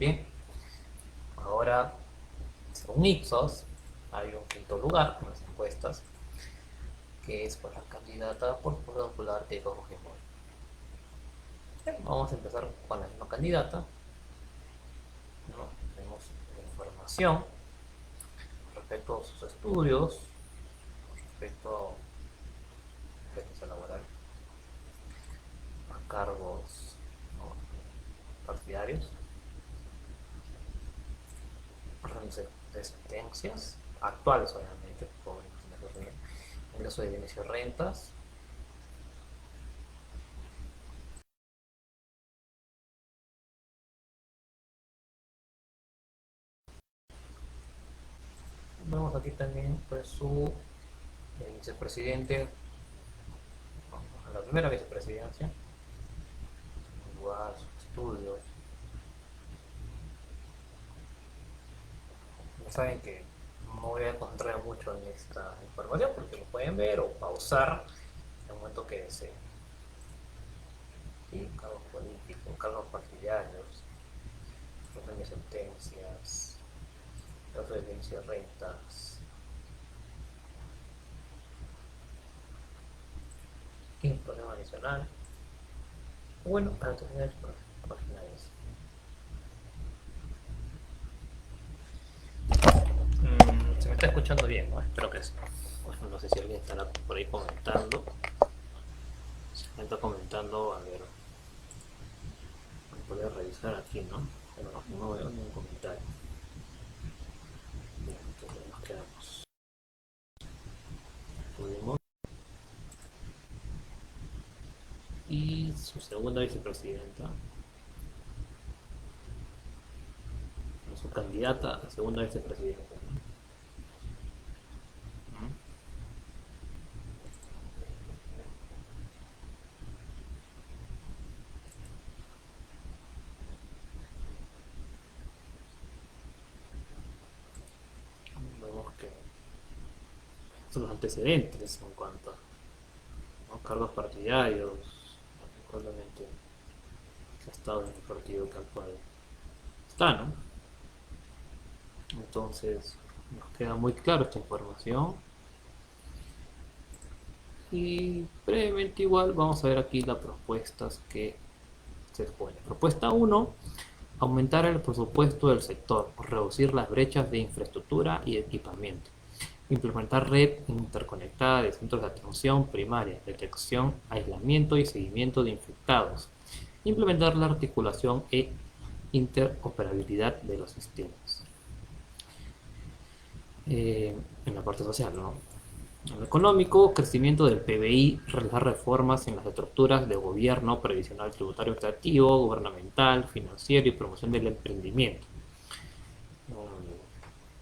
bien. Ahora, según Ipsos, hay un quinto lugar en las encuestas, que es por la candidata por Fuerza Popular Keiko Fujimori. Bien, vamos a empezar con la misma candidata. ¿No? Tenemos la información respecto a sus estudios, respecto a experiencia laboral, a cargos, ¿no?, partidarios, de sentencias actuales, obviamente, por ingreso de bienes y rentas. Vemos aquí también pues, su vicepresidente, la primera vicepresidencia, igual sus estudios. Ya saben que no voy a concentrar mucho en esta información porque lo pueden ver o pausar en el momento que deseen. ¿Sí? Cargos políticos, cargos partidarios, órdenes de sentencias, caso de bienes y rentas. ¿Qué problema adicional? Bueno, para terminar, página es. Se me está escuchando bien, ¿no? Espero que sí. Bueno, no sé si alguien estará por ahí comentando. Si alguien está comentando, a ver, voy a revisar aquí, ¿no? Pero no veo ningún comentario. Bien, entonces nos quedamos. Pudimos. Y su segunda vicepresidenta, su candidata a segunda vicepresidenta. Vemos que son los antecedentes en cuanto a, ¿no?, cargos partidarios, probablemente ha estado en el partido que actual está, ¿no? Entonces nos queda muy claro esta información y brevemente igual vamos a ver aquí las propuestas que se exponen. Propuesta 1: aumentar el presupuesto del sector, reducir las brechas de infraestructura y equipamiento, implementar red interconectada de centros de atención primaria, detección, aislamiento y seguimiento de infectados, implementar la articulación e interoperabilidad de los sistemas. En la parte social, ¿no? En lo económico, crecimiento del PBI, realizar reformas en las estructuras de gobierno, previsional, tributario, administrativo, gubernamental, financiero y promoción del emprendimiento.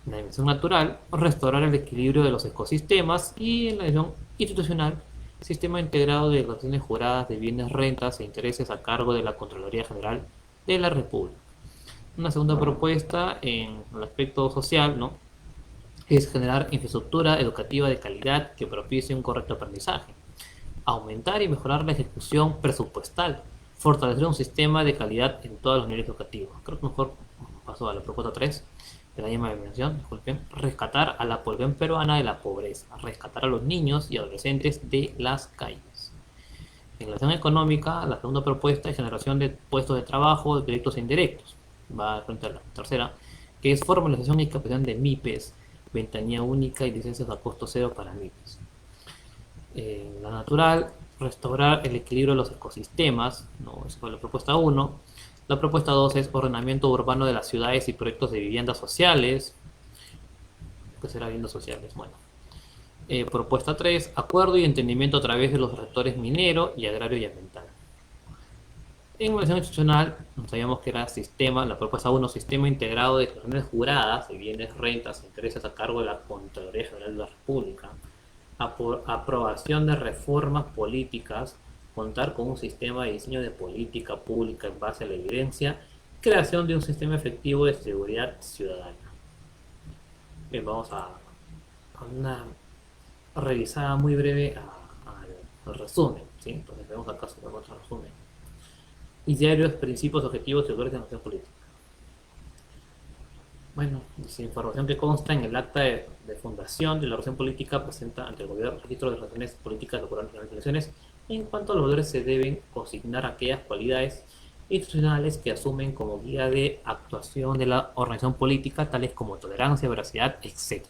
En la dimensión natural, restaurar el equilibrio de los ecosistemas, y en la dimensión institucional, sistema integrado de declaraciones juradas de bienes, rentas e intereses a cargo de la Contraloría General de la República. Una segunda propuesta en el aspecto social, ¿no?, es generar infraestructura educativa de calidad que propicie un correcto aprendizaje, aumentar y mejorar la ejecución presupuestal, fortalecer un sistema de calidad en todos los niveles educativos. Creo que mejor paso a la propuesta 3 de la misma dimensión, disculpen. Rescatar a la población peruana de la pobreza, rescatar a los niños y adolescentes de las calles. En la acción económica, la segunda propuesta es generación de puestos de trabajo, de directos e indirectos. Va frente a la tercera, que es formalización y captación de MIPES, ventanilla única y licencias a costo cero para MIPES. La natural, restaurar el equilibrio de los ecosistemas, ¿no? Eso fue la propuesta 1. La propuesta 2 es ordenamiento urbano de las ciudades y proyectos de viviendas sociales. ¿Qué será viviendas sociales? Bueno. Propuesta 3, acuerdo y entendimiento a través de los sectores minero y agrario y ambiental. En relación institucional, sabíamos que era sistema, la propuesta 1, sistema integrado de declaraciones juradas de bienes, rentas e intereses a cargo de la Contraloría General de la República. Aprobación de reformas políticas, contar con un sistema de diseño de política pública en base a la evidencia, creación de un sistema efectivo de seguridad ciudadana. Bien, vamos a una revisada muy breve al resumen, ¿sí? Entonces vemos acá sobre otro resumen. Idearios, principios, objetivos y valores de la acción política. Bueno, dice información que consta en el acta de fundación de la organización política presenta ante el gobierno el registro de relaciones políticas laborales y organizaciones. En cuanto a los valores, se deben consignar aquellas cualidades institucionales que asumen como guía de actuación de la organización política, tales como tolerancia, veracidad, etc.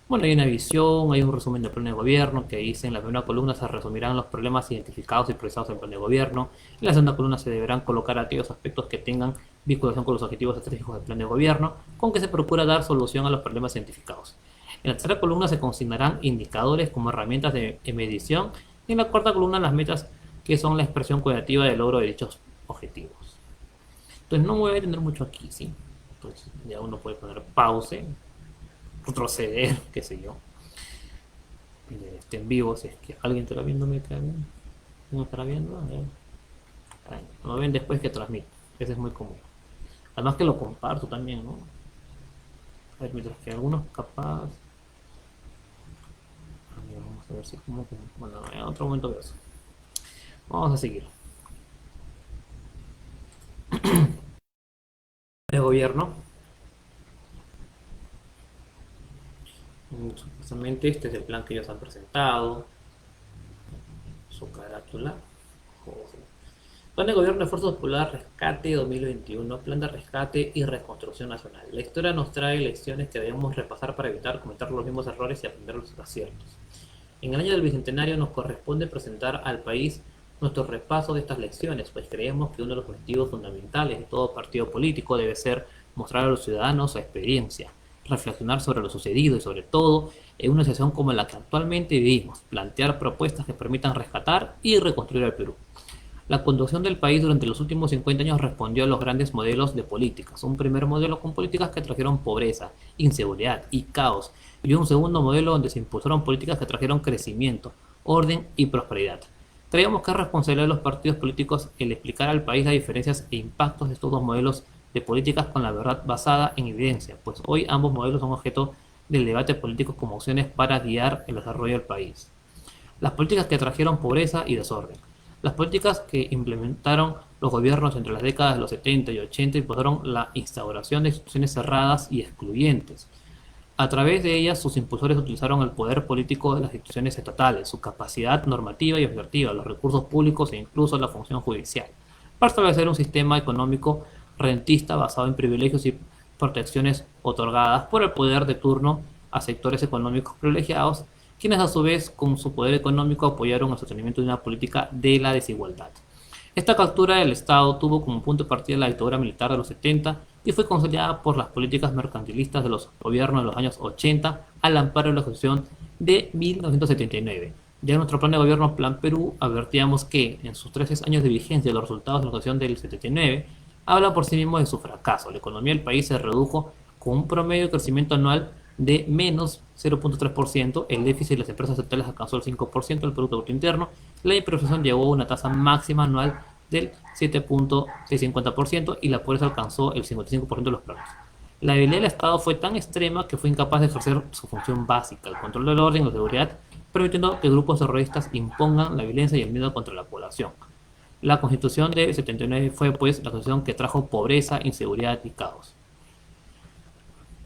Bueno, hay una visión, hay un resumen del plan de gobierno que dice en la primera columna se resumirán los problemas identificados y priorizados en el plan de gobierno. En la segunda columna se deberán colocar aquellos aspectos que tengan vinculación con los objetivos estratégicos del plan de gobierno, con que se procura dar solución a los problemas identificados. En la tercera columna se consignarán indicadores como herramientas de medición y en la cuarta columna las metas que son la expresión cualitativa del logro de dichos objetivos. Entonces no me voy a detener mucho aquí, ¿sí? Entonces ya uno puede poner pause, retroceder, qué sé yo, en vivo, si es que alguien está viendo, me está viendo, no estará viendo, lo ven después que transmito, ese es muy común. Además que lo comparto también, ¿no? A ver, mientras que algunos capaz, vamos a ver si como, bueno, en otro momento veo eso. Vamos a seguir. El gobierno, supuestamente este es el plan que ellos han presentado, su carátula. Plan de Gobierno de Esfuerzo Popular Rescate 2021, Plan de Rescate y Reconstrucción Nacional. La historia nos trae lecciones que debemos repasar para evitar cometer los mismos errores y aprender los aciertos. En el año del Bicentenario nos corresponde presentar al país nuestro repaso de estas lecciones, pues creemos que uno de los objetivos fundamentales de todo partido político debe ser mostrar a los ciudadanos su experiencia, reflexionar sobre lo sucedido y sobre todo, en una situación como la que actualmente vivimos, plantear propuestas que permitan rescatar y reconstruir el Perú. La conducción del país durante los últimos 50 años respondió a los grandes modelos de políticas. Un primer modelo con políticas que trajeron pobreza, inseguridad y caos, y un segundo modelo donde se impulsaron políticas que trajeron crecimiento, orden y prosperidad. Creemos que es responsabilidad de los partidos políticos el explicar al país las diferencias e impactos de estos dos modelos de políticas con la verdad basada en evidencia, pues hoy ambos modelos son objeto del debate político como opciones para guiar el desarrollo del país. Las políticas que trajeron pobreza y desorden. Las políticas que implementaron los gobiernos entre las décadas de los 70 y 80 impusieron la instauración de instituciones cerradas y excluyentes. A través de ellas, sus impulsores utilizaron el poder político de las instituciones estatales, su capacidad normativa y objetiva, los recursos públicos e incluso la función judicial, para establecer un sistema económico rentista basado en privilegios y protecciones otorgadas por el poder de turno a sectores económicos privilegiados, quienes a su vez con su poder económico apoyaron el sostenimiento de una política de la desigualdad. Esta captura del Estado tuvo como punto de partida la dictadura militar de los 70 y fue consolidada por las políticas mercantilistas de los gobiernos de los años 80 al amparo de la Constitución de 1979. Ya en nuestro plan de gobierno, Plan Perú, advertíamos que en sus 13 años de vigencia los resultados de la Constitución del 79 hablan por sí mismos de su fracaso. La economía del país se redujo con un promedio de crecimiento anual de menos 0.3%, el déficit de las empresas estatales alcanzó el 5% del Producto Bruto Interno, la hiperinflación llegó a una tasa máxima anual del 7.650% y la pobreza alcanzó el 55% de los planos. La debilidad del Estado fue tan extrema que fue incapaz de ejercer su función básica, el control del orden y la seguridad, permitiendo que grupos terroristas impongan la violencia y el miedo contra la población. La Constitución de 79 fue pues la Constitución que trajo pobreza, inseguridad y caos.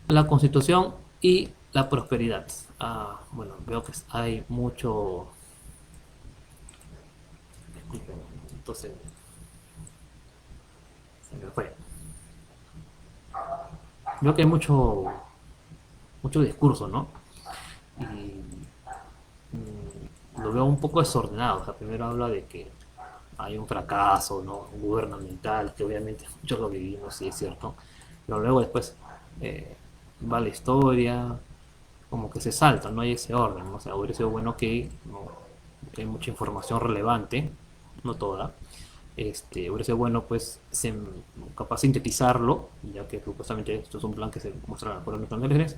La Constitución y la prosperidad. Bueno, veo que hay mucho. Entonces, se me fue. Veo que hay mucho discurso, ¿no? Y lo veo un poco desordenado. O sea, primero habla de que hay un fracaso, ¿no? Gubernamental, que obviamente muchos lo vivimos, sí es cierto. Pero luego después va la historia, como que se salta, no hay ese orden, ¿no? O sea, hubiera sido bueno que, no, que hay mucha información relevante, no toda, hubiera sido bueno pues capaz sintetizarlo, ya que supuestamente esto es un plan que se muestra por los elecciones,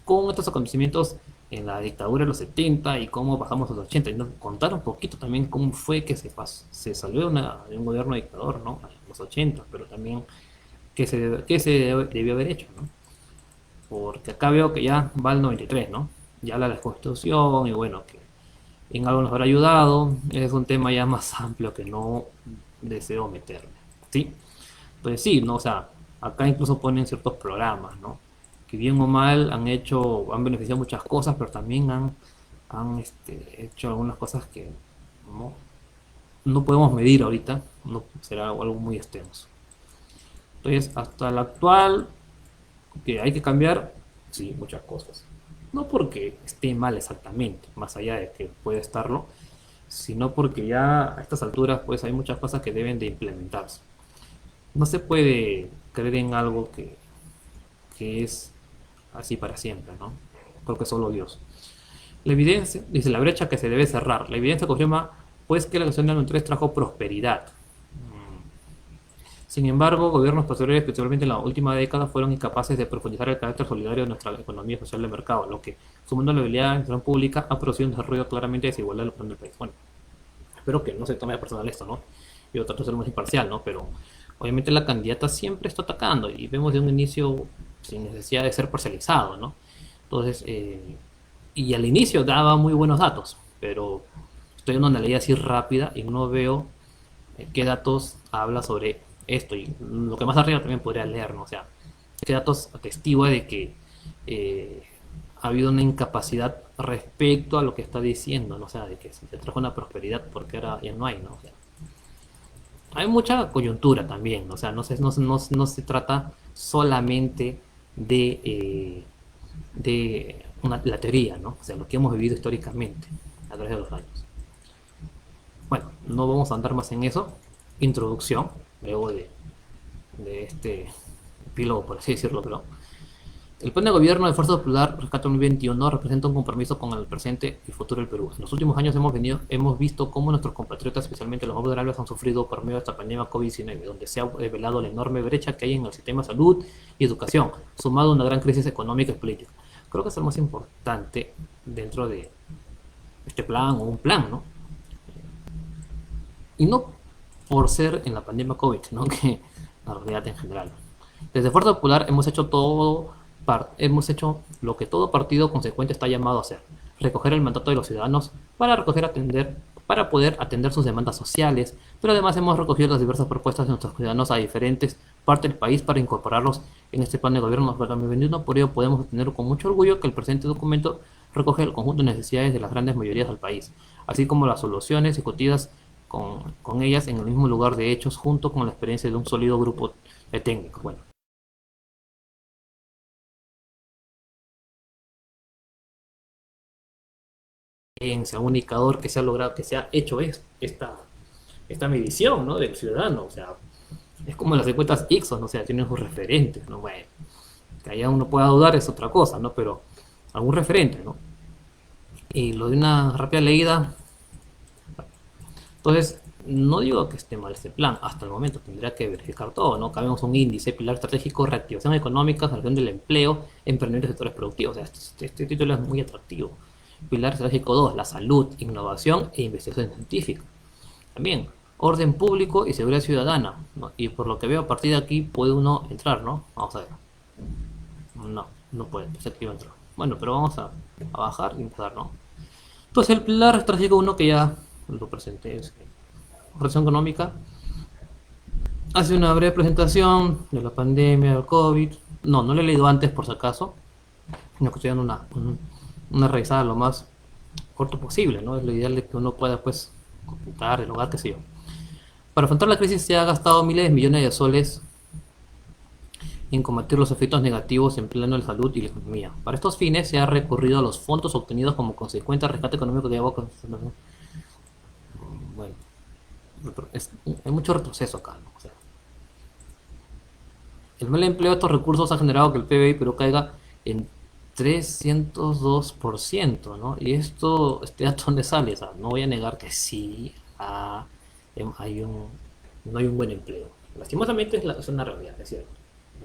con estos acontecimientos en la dictadura de los 70 y cómo pasamos a los 80, y contar un poquito también cómo fue que se salió de un gobierno dictador, ¿no? En los 80, pero también qué se debió haber hecho, ¿no? Porque acá veo que ya va el 93, ¿no? Ya habla de la Constitución y bueno, que en algo nos habrá ayudado. Es un tema ya más amplio que no deseo meterme, ¿sí? Pues sí, ¿no? O sea, Acá incluso ponen ciertos programas, ¿no? Que bien o mal han beneficiado muchas cosas, pero también hecho algunas cosas que no, no podemos medir ahorita, no será algo muy extenso. Entonces, hasta la actual, que hay que cambiar, sí, muchas cosas. No porque esté mal exactamente, más allá de que puede estarlo, sino porque ya a estas alturas pues hay muchas cosas que deben de implementarse. No se puede creer en algo que es así para siempre, ¿no? Creo que solo Dios. La evidencia, dice la brecha que se debe cerrar. La evidencia confirma pues que la elección del 93 trajo prosperidad. Sin embargo, gobiernos posteriores, especialmente en la última década, fueron incapaces de profundizar el carácter solidario de nuestra economía social de mercado, lo que, sumando la habilidad de la administración pública, ha producido un desarrollo claramente desigual en el país. Bueno, espero que no se tome a personal esto, ¿no? Yo trato de ser más imparcial, ¿no? Pero obviamente la candidata siempre está atacando y vemos de un inicio sin necesidad de ser parcializado, ¿no? Entonces, y al inicio daba muy buenos datos, pero estoy en una ley así rápida y no veo qué datos habla sobre esto. Y lo que más arriba también podría leer, ¿no? O sea, qué datos atestigua de que eh, ha habido una incapacidad respecto a lo que está diciendo, ¿no? O sea, de que se trajo una prosperidad porque ahora ya no hay, ¿no? O sea, hay mucha coyuntura también, ¿no? O sea, no se trata solamente de la teoría, ¿no? O sea, lo que hemos vivido históricamente a través de los años. Bueno, no vamos a andar más en eso. Introducción, luego de este epílogo, por así decirlo, pero el plan de gobierno de Fuerza Popular Rescate 2021 representa un compromiso con el presente y futuro del Perú. En los últimos años hemos visto cómo nuestros compatriotas, especialmente los más vulnerables, han sufrido por medio de esta pandemia COVID-19, donde se ha revelado la enorme brecha que hay en el sistema de salud y educación, sumado a una gran crisis económica y política. Creo que es el más importante dentro de este plan o un plan, ¿no? Y no por ser en la pandemia COVID, ¿no? Que la realidad en general. Desde Fuerza Popular hemos hecho lo que todo partido consecuente está llamado a hacer: recoger el mandato de los ciudadanos para poder atender sus demandas sociales, pero además hemos recogido las diversas propuestas de nuestros ciudadanos a diferentes partes del país para incorporarlos en este plan de gobierno para 2021. Por ello podemos tener con mucho orgullo que el presente documento recoge el conjunto de necesidades de las grandes mayorías del país, así como las soluciones discutidas con ellas en el mismo lugar de hechos, junto con la experiencia de un sólido grupo de técnicos. Bueno, en sea un indicador que se ha logrado, que se ha hecho esta medición, ¿no? Del ciudadano. O sea, es como las encuestas Ixos, ¿no? O sea, tienen sus referentes, ¿no? Bueno, que allá uno pueda dudar es otra cosa, ¿no? Pero algún referente, ¿no? Y lo de una rápida leída. Entonces, no digo que esté mal este plan, hasta el momento tendría que verificar todo, ¿no? Cabemos un índice, pilar estratégico, reactivación económica, gestión del empleo, emprendimiento de sectores productivos. O sea, este título es muy atractivo. Pilar estratégico 2, la salud, innovación e investigación científica. También, orden público y seguridad ciudadana, ¿no? Y por lo que veo, a partir de aquí puede uno entrar, ¿no? Vamos a ver. No, no puede, pensé que iba a entrar. Bueno, pero vamos a bajar y empezar, ¿no? Entonces, el pilar estratégico 1 que ya lo presenté es relación económica. Hace una breve presentación de la pandemia del COVID. No, no lo he leído antes por si acaso. No, que estoy dando una revisada lo más corto posible, ¿no? Es lo ideal de que uno pueda, pues, computar, dialogar, qué sé yo. Para afrontar la crisis se ha gastado miles de millones de soles en combatir los efectos negativos en plano de la salud y la economía. Para estos fines se ha recurrido a los fondos obtenidos como consecuencia del rescate económico de agua. Bueno, hay mucho retroceso acá, ¿no? O sea, el mal empleo de estos recursos ha generado que el PBI Perú caiga en 302%, ¿no? Y este dato dónde sale, o sea, no voy a negar que sí hay no hay un buen empleo. Lastimosamente es una realidad, es cierto.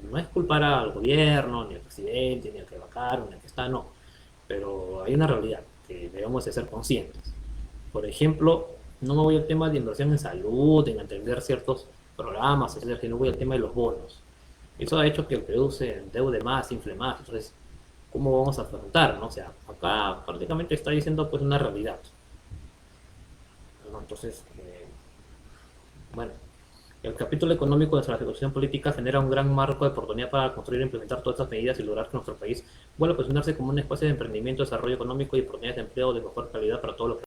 No es culpar al gobierno, ni al presidente, ni al que vacaron, ni al que está, no. Pero hay una realidad que debemos de ser conscientes. Por ejemplo, no me voy al tema de inversión en salud, en atender ciertos programas, etcétera, sino voy al tema de los bonos. Eso ha hecho que el Perú se endeude más, infle más. Entonces, ¿cómo vamos a afrontar, no? O sea, acá prácticamente está diciendo pues una realidad, ¿no? Entonces, bueno, El capítulo económico de nuestra situación política genera un gran marco de oportunidad para construir e implementar todas estas medidas y lograr que nuestro país vuelva a posicionarse como un espacio de emprendimiento, desarrollo económico y oportunidades de empleo de mejor calidad para todos los.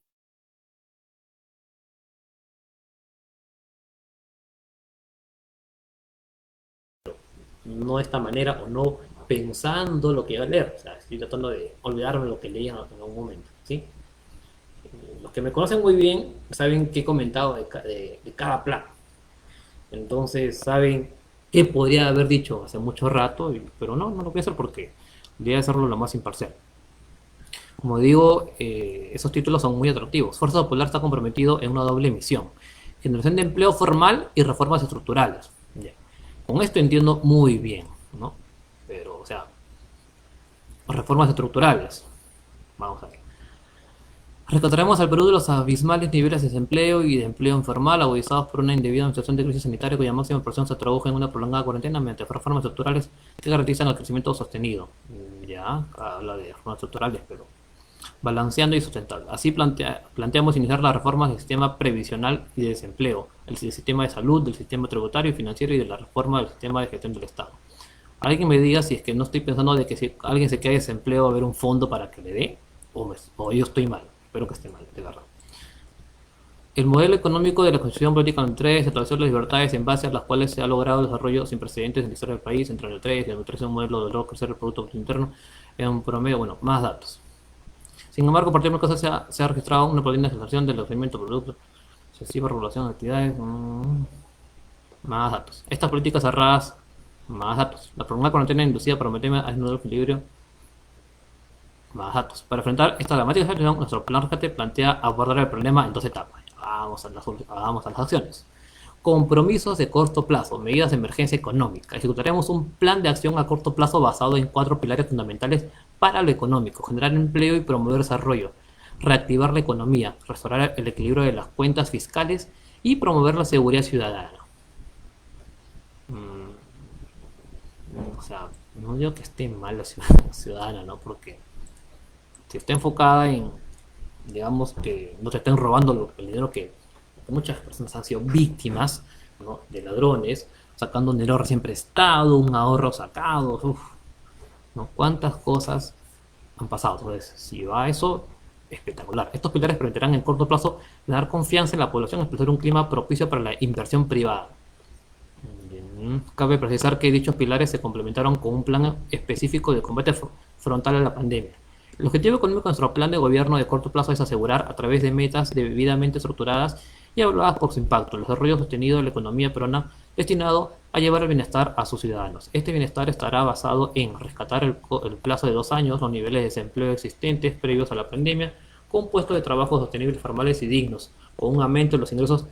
No de esta manera o no pensando lo que iba a leer. O sea, estoy tratando de olvidarme lo que leí en algún momento. ¿Sí? Los que me conocen muy bien saben qué he comentado de cada plan. Entonces saben qué podría haber dicho hace mucho rato, pero no, no lo voy a hacer porque voy a hacerlo lo más imparcial. Como digo, esos títulos son muy atractivos. Fuerza Popular está comprometido en una doble misión: generación de empleo formal y reformas estructurales. Ya. Con esto entiendo muy bien, ¿no? Pero, o sea, reformas estructurales. Vamos a ver. Rescataremos al Perú de los abismales niveles de desempleo y de empleo informal agudizados por una indebida administración de crisis sanitaria cuya máxima presión se tradujo en una prolongada cuarentena mediante reformas estructurales que garantizan el crecimiento sostenido. Ya, habla de reformas estructurales, pero balanceando y sustentable. Así planteamos iniciar las reformas del sistema previsional y de desempleo, el sistema de salud, del sistema tributario y financiero y de la reforma del sistema de gestión del Estado. Alguien me diga si es que no estoy pensando de que si alguien se queda de desempleo va a haber un fondo para que le dé, o yo estoy mal. Espero que esté mal, de verdad. El modelo económico de la Constitución Política del 3 estableció las libertades en base a las cuales se ha logrado el desarrollo sin precedentes en la historia del país. Entre el 3 y el 3 es un modelo de logro crecer el Producto Interno en un promedio, bueno, más datos. Sin embargo, a partir de cosas se ha registrado una paulatina aceleración del crecimiento del producto, excesiva regulación de actividades, más datos. Estas políticas cerradas, más datos. La prolongada cuarentena inducida por meterme a desnudar el equilibrio, más datos. Para enfrentar esta dramática situación, nuestro plan rescate plantea abordar el problema en dos etapas. Vamos a las acciones. Compromisos de corto plazo, medidas de emergencia económica. Ejecutaremos un plan de acción a corto plazo basado en 4 pilares fundamentales para lo económico: generar empleo y promover desarrollo, reactivar la economía, restaurar el equilibrio de las cuentas fiscales y promover la seguridad ciudadana. O sea, no digo que esté mal la ciudadana, ¿no? Porque si está enfocada en, digamos, que no te estén robando el dinero que muchas personas han sido víctimas, ¿no?, de ladrones, sacando un dinero recién prestado, un ahorro sacado, ¿no? ¿Cuántas cosas han pasado? Entonces, si va a eso, espectacular. Estos pilares permitirán en corto plazo dar confianza en la población, establecer un clima propicio para la inversión privada. Bien. Cabe precisar que dichos pilares se complementaron con un plan específico de combate frontal a la pandemia. El objetivo económico de nuestro plan de gobierno de corto plazo es asegurar, a través de metas debidamente estructuradas y evaluadas por su impacto, el desarrollo sostenido de la economía peruana destinado a llevar el bienestar a sus ciudadanos. Este bienestar estará basado en rescatar el plazo de 2 años los niveles de desempleo existentes previos a la pandemia, con puestos de trabajo sostenibles, formales y dignos, con un aumento de los ingresos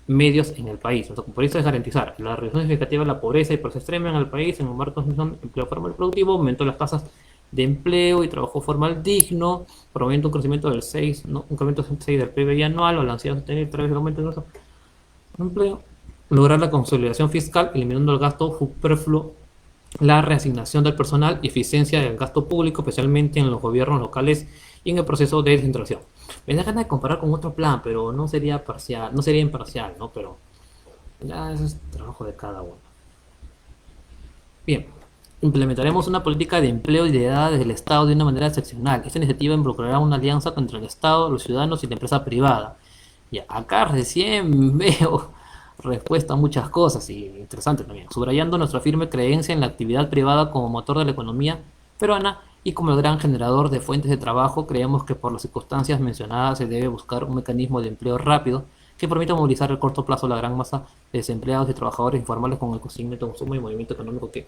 medios en el país. Nuestro compromiso es garantizar la reducción significativa de la pobreza y pobreza extrema en el país en un marco de empleo formal y productivo, aumento de las tasas de empleo y trabajo formal digno, promoviendo un crecimiento del 6, ¿no?, un incremento del 6 del PIB anual, balanceado sostenible a través del aumento de empleo, lograr la consolidación fiscal, eliminando el gasto superfluo, la reasignación del personal y eficiencia del gasto público, especialmente en los gobiernos locales y en el proceso de descentralización. Me da ganas de comparar con otro plan, pero no sería parcial, no sería imparcial, ¿no? Pero ya ese es trabajo de cada uno. Bien, implementaremos una política de empleo liderada desde el Estado de una manera excepcional. Esta iniciativa involucrará una alianza entre el Estado, los ciudadanos y la empresa privada. Ya, acá recién veo respuesta a muchas cosas y interesante también, subrayando nuestra firme creencia en la actividad privada como motor de la economía peruana y como el gran generador de fuentes de trabajo. Creemos que por las circunstancias mencionadas se debe buscar un mecanismo de empleo rápido que permita movilizar a corto plazo la gran masa de desempleados y trabajadores informales con el crecimiento de consumo y movimiento económico que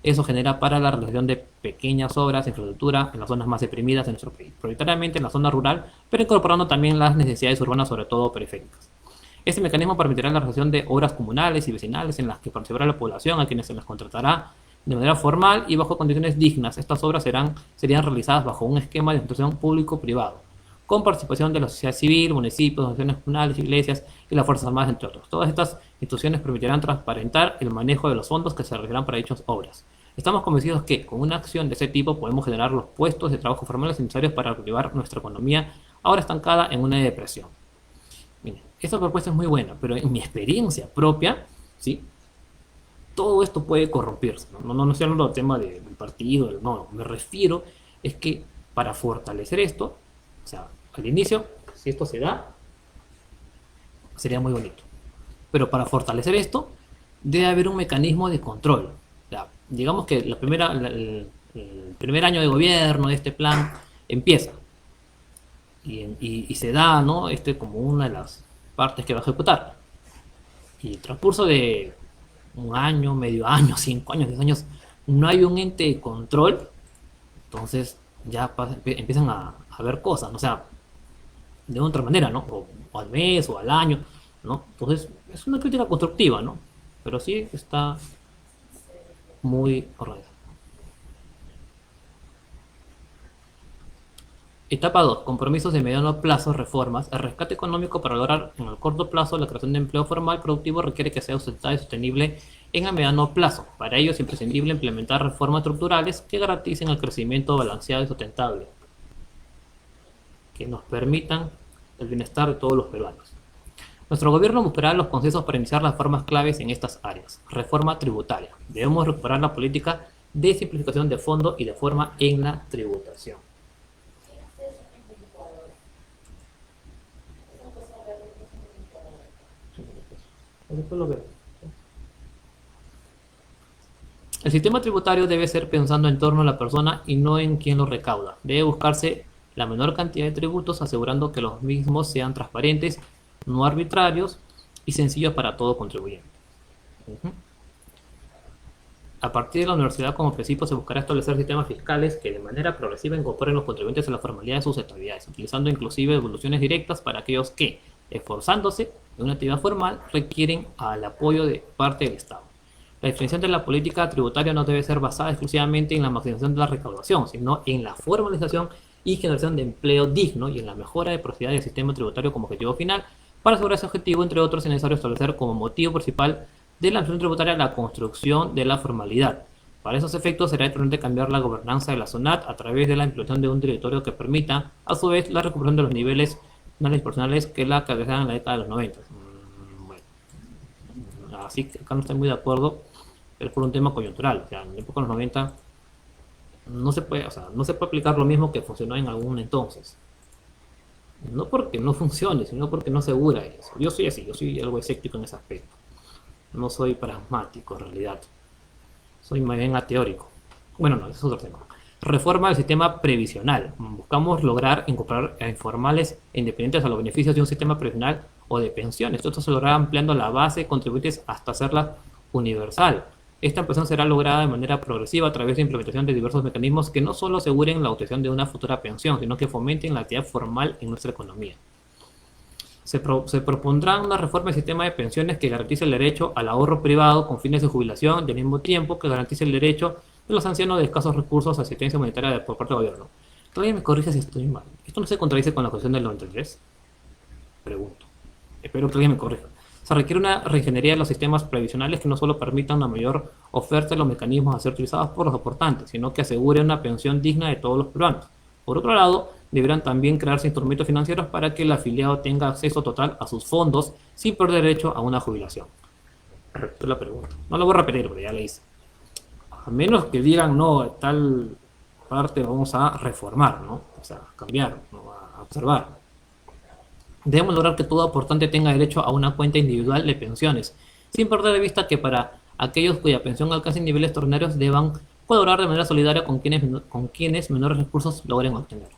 eso genera para la realización de pequeñas obras de infraestructura en las zonas más deprimidas de nuestro país, prioritariamente en la zona rural, pero incorporando también las necesidades urbanas, sobre todo periféricas. Este mecanismo permitirá la realización de obras comunales y vecinales en las que participará la población, a quienes se les contratará de manera formal y bajo condiciones dignas. Estas obras serían realizadas bajo un esquema de institución público-privado, con participación de la sociedad civil, municipios, asociaciones comunales, iglesias y las Fuerzas Armadas, entre otros. Todas estas instituciones permitirán transparentar el manejo de los fondos que se realizarán para dichas obras. Estamos convencidos que con una acción de ese tipo podemos generar los puestos de trabajo formales necesarios para reactivar nuestra economía, ahora estancada en una depresión. Miren, esta propuesta es muy buena, pero en mi experiencia propia ¿sí? Todo esto puede corrompirse. No estoy hablando del tema del partido, no, me refiero es que para fortalecer esto, o sea, al inicio, si esto se da, sería muy bonito. Pero para fortalecer esto, debe haber un mecanismo de control. Ya, digamos que el primer año de gobierno de este plan empieza y se da, ¿no? Este como una de las partes que va a ejecutar. Y el transcurso de un año, medio año, 5 años, 10 años, no hay un ente de control, entonces ya empiezan a ver cosas, ¿no? O sea, de otra manera, ¿no? O al mes o al año, ¿no? Entonces, es una crítica constructiva, ¿no? Pero sí está muy organizado. Etapa 2: compromisos de mediano plazo, reformas. El rescate económico para lograr en el corto plazo la creación de empleo formal productivo requiere que sea sustentable y sostenible en el mediano plazo. Para ello es imprescindible implementar reformas estructurales que garanticen el crecimiento balanceado y sustentable, que nos permitan el bienestar de todos los peruanos. Nuestro gobierno buscará los consensos para iniciar las formas claves en estas áreas. Reforma tributaria. Debemos recuperar la política de simplificación de fondo y de forma en la tributación. Después lo veo. El sistema tributario debe ser pensando en torno a la persona y no en quien lo recauda. Debe buscarse la menor cantidad de tributos, asegurando que los mismos sean transparentes, no arbitrarios y sencillos para todo contribuyente. A partir de la universidad como principio se buscará establecer sistemas fiscales que de manera progresiva incorporen los contribuyentes a la formalidad de sus actividades, utilizando inclusive devoluciones directas para aquellos que, esforzándose en una actividad formal, requieren al apoyo de parte del Estado. La definición de la política tributaria no debe ser basada exclusivamente en la maximización de la recaudación, sino en la formalización y generación de empleo digno y en la mejora de prosperidad del sistema tributario como objetivo final. Para asegurar ese objetivo, entre otros, es necesario establecer como motivo principal de la administración tributaria la construcción de la formalidad. Para esos efectos será importante cambiar la gobernanza de la SUNAT a través de la implementación de un directorio que permita, a su vez, la recuperación de los niveles personales que la caracterizaban en la década de los 90. Bueno, así que acá no estoy muy de acuerdo, pero es por un tema coyuntural. O sea, en la época de los 90 no se puede, o sea, no se puede aplicar lo mismo que funcionó en algún entonces. No porque no funcione, sino porque no asegura eso. Yo soy así, yo soy algo escéptico en ese aspecto. No soy pragmático en realidad. Soy más bien ateórico. Bueno, no, ese es otro tema. Reforma del sistema previsional. Buscamos lograr incorporar a informales e independientes a los beneficios de un sistema previsional o de pensiones. Esto se logrará ampliando la base de contribuyentes hasta hacerla universal. Esta ampliación será lograda de manera progresiva a través de implementación de diversos mecanismos que no solo aseguren la obtención de una futura pensión, sino que fomenten la actividad formal en nuestra economía. Se propondrá una reforma del sistema de pensiones que garantice el derecho al ahorro privado con fines de jubilación y al mismo tiempo que garantice el derecho de los ancianos de escasos recursos a asistencia monetaria por parte del gobierno. ¿Alguien me corrige si estoy mal? ¿Esto no se contradice con la Constitución del 93? Pregunto. Espero que alguien me corrija. Se requiere una reingeniería de los sistemas previsionales que no solo permitan una mayor oferta de los mecanismos a ser utilizados por los aportantes, sino que asegure una pensión digna de todos los peruanos. Por otro lado, deberán también crearse instrumentos financieros para que el afiliado tenga acceso total a sus fondos sin perder derecho a una jubilación. Repito la pregunta. No la voy a repetir porque ya la hice. A menos que digan, no, tal parte vamos a reformar, ¿no? O sea, cambiar, ¿no? A observar. Debemos lograr que todo aportante tenga derecho a una cuenta individual de pensiones, sin perder de vista que para aquellos cuya pensión alcance niveles extraordinarios deban colaborar de manera solidaria con quienes menores recursos logren obtener.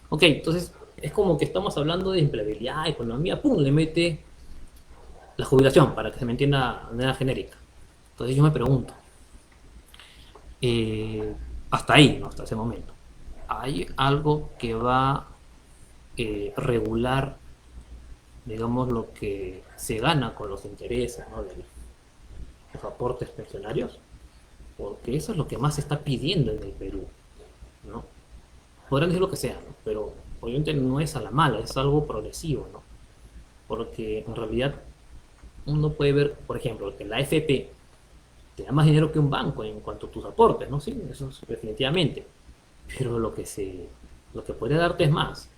Ok, entonces es como que estamos hablando de empleabilidad, economía, ¡pum! Le mete la jubilación para que se me entienda de manera genérica. Entonces yo me pregunto, hasta ahí, ¿no? Hasta ese momento, ¿hay algo que va a regular, digamos, lo que se gana con los intereses, ¿no? De los aportes pensionarios? Porque eso es lo que más se está pidiendo en el Perú, ¿no? Podrán decir lo que sea, ¿no? Pero obviamente no es a la mala, es algo progresivo, ¿no? Porque en realidad uno puede ver, por ejemplo, que la AFP te da más dinero que un banco en cuanto a tus aportes, ¿no? Sí, eso es definitivamente. Pero lo que puede darte es más.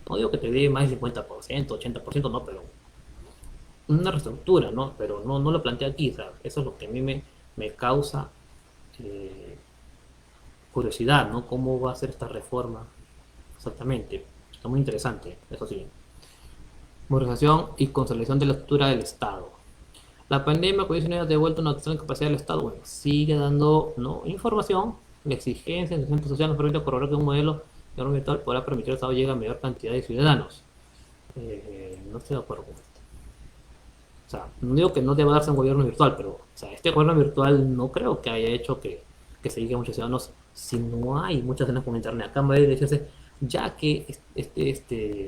No digo que te dé más del 50%, 80%, no, pero una reestructura, ¿no? Pero no lo plantea aquí, o sea, eso es lo que a mí me causa eh, curiosidad, ¿no? ¿Cómo va a ser esta reforma exactamente? Está muy interesante, eso sí. Modernización y consolidación de la estructura del Estado. La pandemia ha devuelto una total capacidad del Estado. Bueno, sigue dando, ¿no?, información. La exigencia del centro social nos permite corroborar que un modelo de gobierno virtual podrá permitir que el Estado llegue a mayor cantidad de ciudadanos. No estoy de acuerdo con esto. O sea, no digo que no deba darse un gobierno virtual, pero o sea, este gobierno virtual no creo que haya hecho que se llegue a muchos ciudadanos si no hay muchas zonas con internet. Acá en Madrid decirse, ya que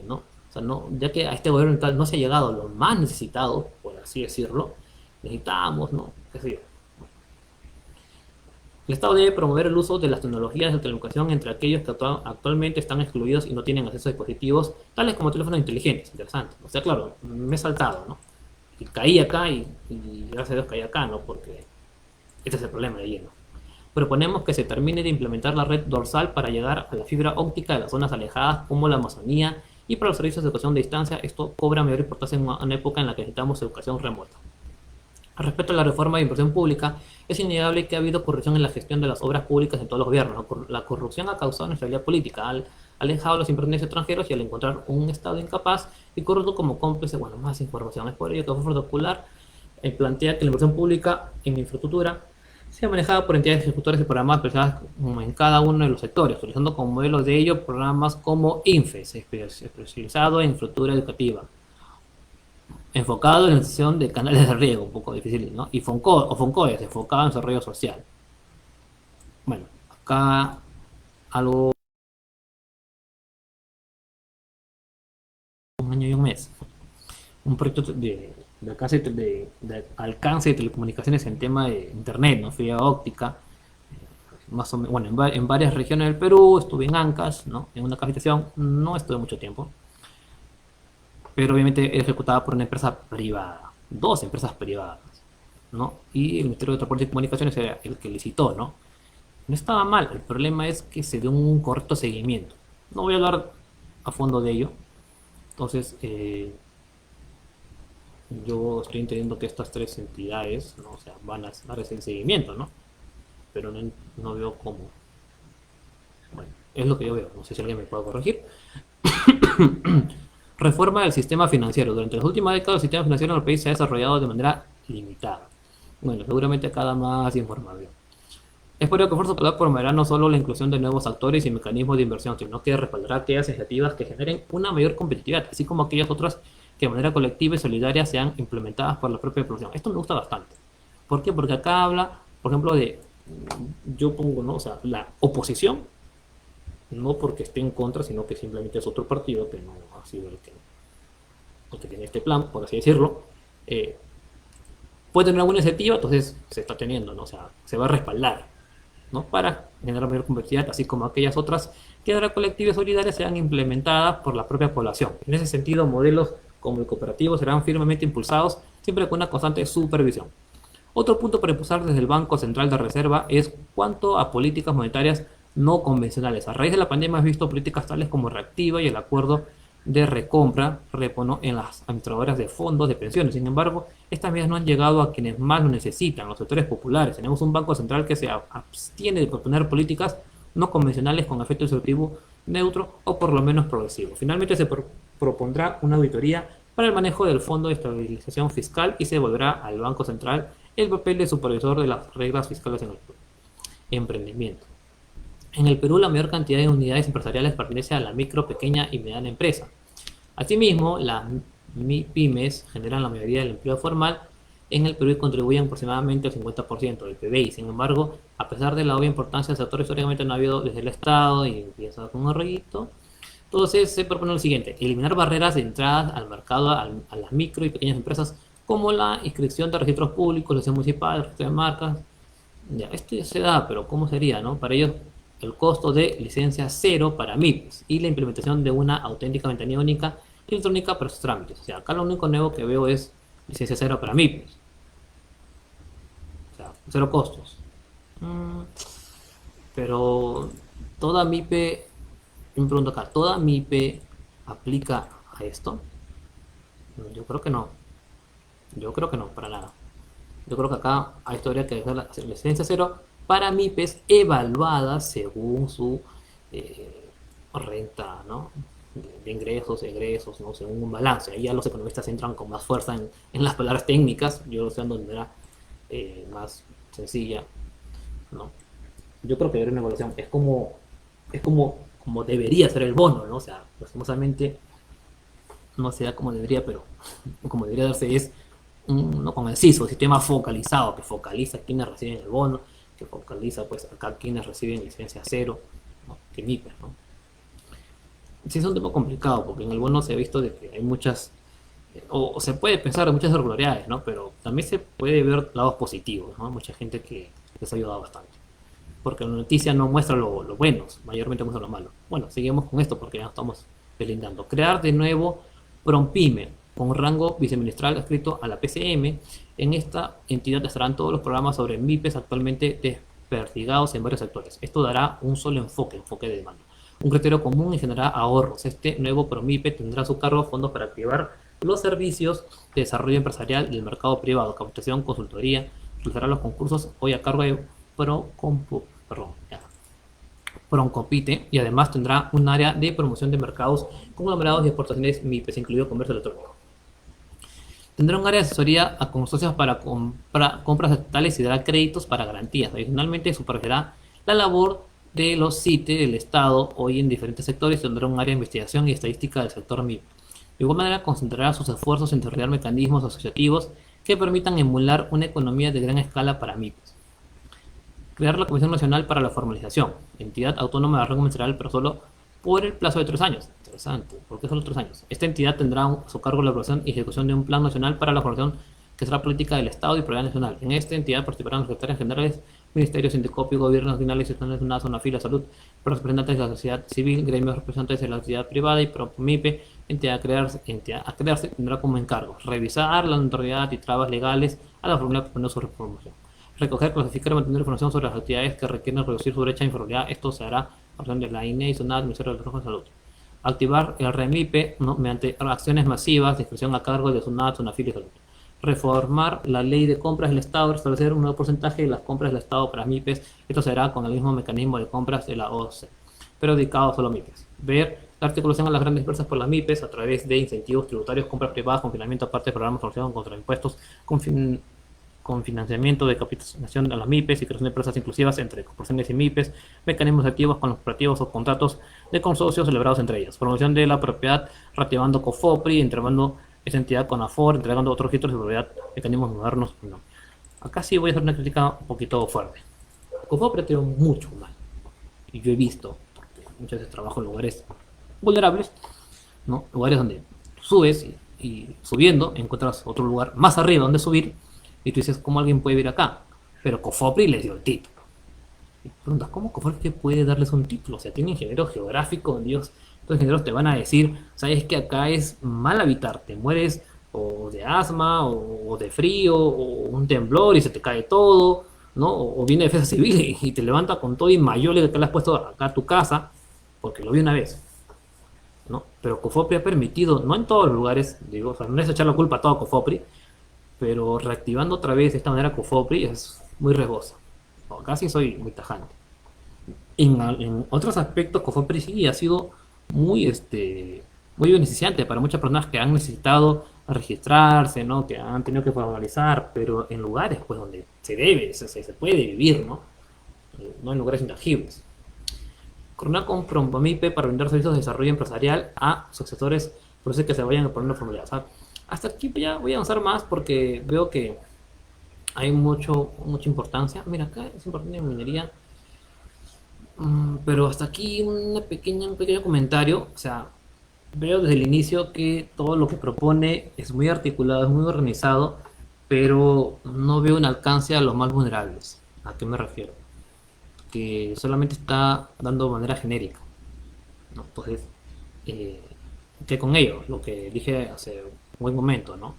¿no? O sea, no, ya que a este gobierno virtual no se ha llegado a lo más necesitado, por así decirlo, necesitamos, ¿no? ¿Qué sé yo? El Estado debe promover el uso de las tecnologías de telecomunicación entre aquellos que actualmente están excluidos y no tienen acceso a dispositivos tales como teléfonos inteligentes. Interesante. O sea, claro, me he saltado, ¿no? Y caí acá y gracias a Dios caí acá, ¿no? Porque este es el problema de lleno. Proponemos que se termine de implementar la red dorsal para llegar a la fibra óptica de las zonas alejadas como la Amazonía y para los servicios de educación de distancia. Esto cobra mayor importancia en una época en la que necesitamos educación remota. Respecto a la reforma de inversión pública, es innegable que ha habido corrupción en la gestión de las obras públicas en todos los gobiernos. La corrupción ha causado inestabilidad política, ha alejado a los inversionistas extranjeros y al encontrar un Estado incapaz y corrupto como cómplice, bueno, más información. Es por ello que Foro Popular plantea que la inversión pública en infraestructura sea manejada por entidades ejecutoras y programas especializadas en cada uno de los sectores, utilizando como modelos de ello programas como INFES, especializado en infraestructura educativa, enfocado en la gestión de canales de riego, un poco difícil, ¿no? Y FONCOES, enfocado en desarrollo social. Bueno, acá algo, un año y un mes, un proyecto de alcance de telecomunicaciones en tema de internet, ¿no? Fibra óptica, más o menos, bueno, en varias regiones del Perú, estuve en Ancas, ¿no? En una capacitación, no estuve mucho tiempo, pero obviamente ejecutada por una empresa privada, dos empresas privadas, ¿no? Y el Ministerio de Transporte y Comunicaciones era el que licitó, ¿no? No estaba mal, el problema es que se dio un correcto seguimiento. No voy a hablar a fondo de ello. Entonces, yo estoy entendiendo que estas tres entidades, ¿no? O sea, van a dar ese seguimiento, ¿no? Pero no veo cómo. Bueno, es lo que yo veo. No sé si alguien me puede corregir. Reforma del sistema financiero. Durante las últimas décadas, el sistema financiero en el país se ha desarrollado de manera limitada. Bueno, seguramente cada más información. Es por ello que Esfuerzo Popular promoverá no solo la inclusión de nuevos actores y mecanismos de inversión, sino que respaldará aquellas iniciativas que generen una mayor competitividad, así como aquellas otras que de manera colectiva y solidaria sean implementadas por la propia producción. Esto me gusta bastante. ¿Por qué? Porque acá habla, por ejemplo, yo pongo, ¿no? O sea, la oposición, no porque esté en contra, sino que simplemente es otro partido que no ha sido el que tiene este plan, por así decirlo. Eh, Puede tener alguna iniciativa, entonces se está teniendo, ¿no? O sea, se va a respaldar, ¿no? Para generar mayor competitividad, así como aquellas otras que ahora colectivas solidarias sean implementadas por la propia población. En ese sentido, modelos como el cooperativo serán firmemente impulsados, siempre con una constante supervisión. Otro punto para impulsar desde el Banco Central de Reserva es cuanto a políticas monetarias no convencionales. A raíz de la pandemia hemos visto políticas tales como reactiva y el acuerdo de recompra repono en las administradoras de fondos de pensiones. Sin embargo, estas medidas no han llegado a quienes más lo necesitan, los sectores populares. Tenemos un Banco Central que se abstiene de proponer políticas no convencionales con efecto distributivo neutro o por lo menos progresivo. Finalmente se propondrá una auditoría para el manejo del Fondo de Estabilización Fiscal y se devolverá al Banco Central el papel de supervisor de las reglas fiscales en el emprendimiento. En el Perú, la mayor cantidad de unidades empresariales pertenece a la micro, pequeña y mediana empresa. Asimismo, las MIPYMES generan la mayoría del empleo formal en el Perú y contribuyen aproximadamente al 50% del PBI. Sin embargo, a pesar de la obvia importancia del sector, históricamente no ha habido desde el Estado, y empieza con un rollito. Entonces, se propone lo siguiente: eliminar barreras de entrada al mercado a las micro y pequeñas empresas, como la inscripción de registros públicos, licencia municipal, registro de marcas. Ya, esto ya se da, pero ¿cómo sería, no? Para ello, el costo de licencia cero para MIPS y la implementación de una auténtica ventanilla única electrónica para sus trámites. O sea, acá lo único nuevo que veo es licencia cero para MIPS. O sea, cero costos. Mm, pero toda MIPE, yo me pregunto acá, ¿toda MIPE aplica a esto? Yo creo que no. Yo creo que no, para nada. Yo creo que acá hay historia que dejar la licencia cero para MIPES evaluadas según su eh, renta, ¿no? De ingresos, egresos, ¿no? Según un balance. Ahí ya los economistas entran con más fuerza en las palabras técnicas. Yo lo sé de manera más sencilla, ¿no? Yo creo que hay una evaluación. Como debería ser el bono, ¿no? O sea, lastimosamente no se da como debería, pero como debería darse es no con el CISO, sistema focalizado, que focaliza quienes reciben el bono, que focaliza pues acá quienes reciben licencia cero, ¿no? Que MIPES, ¿no? Sí es un tema complicado, porque en el bono se ha visto de que hay muchas, o se puede pensar en muchas irregularidades, ¿no? Pero también se puede ver lados positivos, ¿no? Mucha gente que les ha ayudado bastante. Porque la noticia no muestra lo bueno, mayormente muestra lo malo. Bueno, seguimos con esto porque ya nos estamos delindando. Crear de nuevo PROMPYME con rango viceministerial adscrito a la PCM. En esta entidad estarán todos los programas sobre MIPES actualmente desperdigados en varios sectores. Esto dará un solo enfoque de demanda. Un criterio común y generará ahorros. Este nuevo PROMIPE tendrá a su cargo fondos para activar los servicios de desarrollo empresarial y el mercado privado, capacitación, consultoría, realizará los concursos hoy a cargo de Proncopite y además tendrá un área de promoción de mercados, conglomerados y exportaciones MIPES, incluido comercio electrónico. Tendrá un área de asesoría a consorcios para compras estatales y dará créditos para garantías. Adicionalmente, supervisará la labor de los CITE del Estado hoy en diferentes sectores y tendrá un área de investigación y estadística del sector MIP. De igual manera, concentrará sus esfuerzos en desarrollar mecanismos asociativos que permitan emular una economía de gran escala para MIPs. Crear la Comisión Nacional para la Formalización, entidad autónoma de rango ministerial, pero solo por el plazo de 3 años. Interesante, ¿por qué solo 3 años? Esta entidad tendrá a su cargo la elaboración y ejecución de un plan nacional para la formación que será política del Estado y prioridad nacional. En esta entidad participarán los secretarios generales, ministerios, Indecopio, gobiernos nacionales, instituciones nacionales, zona fila, salud, representantes de la sociedad civil, gremios representantes de la actividad privada y PROMIPE, entidad a crearse tendrá como encargo revisar la notoriedad y trabas legales a la fórmula proponiendo su reformación. Recoger, clasificar y mantener información sobre las actividades que requieren reducir su brecha de informalidad. Esto se hará a través de la INE y SUNAT, Ministerio del Trabajo y Salud. Activar el REMIPE, ¿no? Mediante acciones masivas de inscripción a cargo de SUNAT, SUNAFIL y Salud. Reformar la ley de compras del Estado, establecer un nuevo porcentaje de las compras del Estado para MIPES. Esto se hará con el mismo mecanismo de compras de la OCE, pero dedicado solo a MIPES. Ver la articulación a las grandes empresas por las MIPES a través de incentivos tributarios, compras privadas, confinamiento aparte de programas de formación contra impuestos, con financiamiento de capitalización a las MIPES y creación de empresas inclusivas entre corporaciones y MIPES, mecanismos activos con los cooperativos o contratos de consorcios celebrados entre ellas, promoción de la propiedad, reactivando COFOPRI, entregando esa entidad con AFOR, entregando otros registros de propiedad, mecanismos modernos. No. Acá sí voy a hacer una crítica un poquito fuerte. COFOPRI ha tenido mucho mal, y yo he visto, porque muchas veces trabajo en lugares vulnerables, ¿no? Lugares donde subes y subiendo encuentras otro lugar más arriba donde subir y tú dices, ¿cómo alguien puede vivir acá? Pero COFOPRI les dio el título. Y preguntas, ¿cómo COFOPRI puede darles un título? O sea, tiene ingeniero geográfico, Dios. Los ingenieros te van a decir, sabes que acá es mal habitar, te mueres o de asma o de frío o un temblor y se te cae todo, ¿no? O viene defensa civil y te levanta con todo y mayole que le has puesto acá a tu casa, porque lo vi una vez, ¿no? Pero COFOPRI ha permitido, no en todos los lugares, digo, o sea, no es echar la culpa a todo COFOPRI, pero reactivando otra vez de esta manera COFOPRI es muy riesgosa. Casi soy muy tajante. En otros aspectos, COFOPRI sí ha sido muy beneficiante para muchas personas que han necesitado registrarse, ¿no? Que han tenido que formalizar, pero en lugares pues donde se debe, se puede vivir, ¿no? No en lugares intangibles. Coordinar con PROMIPE para brindar servicios de desarrollo empresarial a sucesores, por eso es que se vayan a poner una formalidad. O sea, hasta aquí ya voy a avanzar más porque veo que hay mucha importancia. Mira, acá es importante en minería. Pero hasta aquí un pequeño comentario. O sea, veo desde el inicio que todo lo que propone es muy articulado, es muy organizado, pero no veo un alcance a los más vulnerables. ¿A qué me refiero? Que solamente está dando de manera genérica, ¿no? Entonces, eh, que con ello, lo que dije hace un buen momento, ¿no?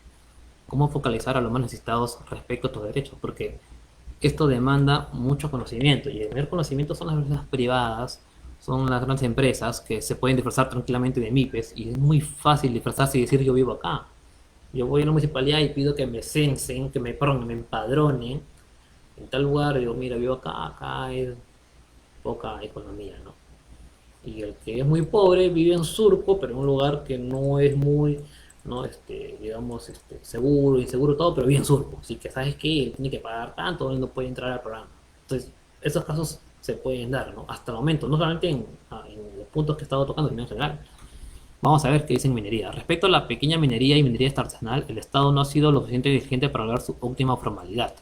Cómo focalizar a los más necesitados respecto a estos derechos, porque esto demanda mucho conocimiento y el primer conocimiento son las empresas privadas, son las grandes empresas que se pueden disfrazar tranquilamente de MIPES y es muy fácil disfrazarse y decir yo vivo acá. Yo voy a la municipalidad y pido que me censen, perdón, me empadronen en tal lugar. Digo, mira, vivo acá, acá es poca economía, ¿no? Y el que es muy pobre vive en Surco, pero en un lugar que no es muy, no, digamos, seguro, inseguro todo, pero vive en Surco. Así que, ¿sabes qué? Él tiene que pagar tanto, él no puede entrar al programa. Entonces, esos casos se pueden dar, ¿no? Hasta el momento, no solamente en los puntos que he estado tocando, sino en general. Vamos a ver qué dice en minería. Respecto a la pequeña minería y minería artesanal, el Estado no ha sido lo suficiente diligente para lograr su óptima formalidad.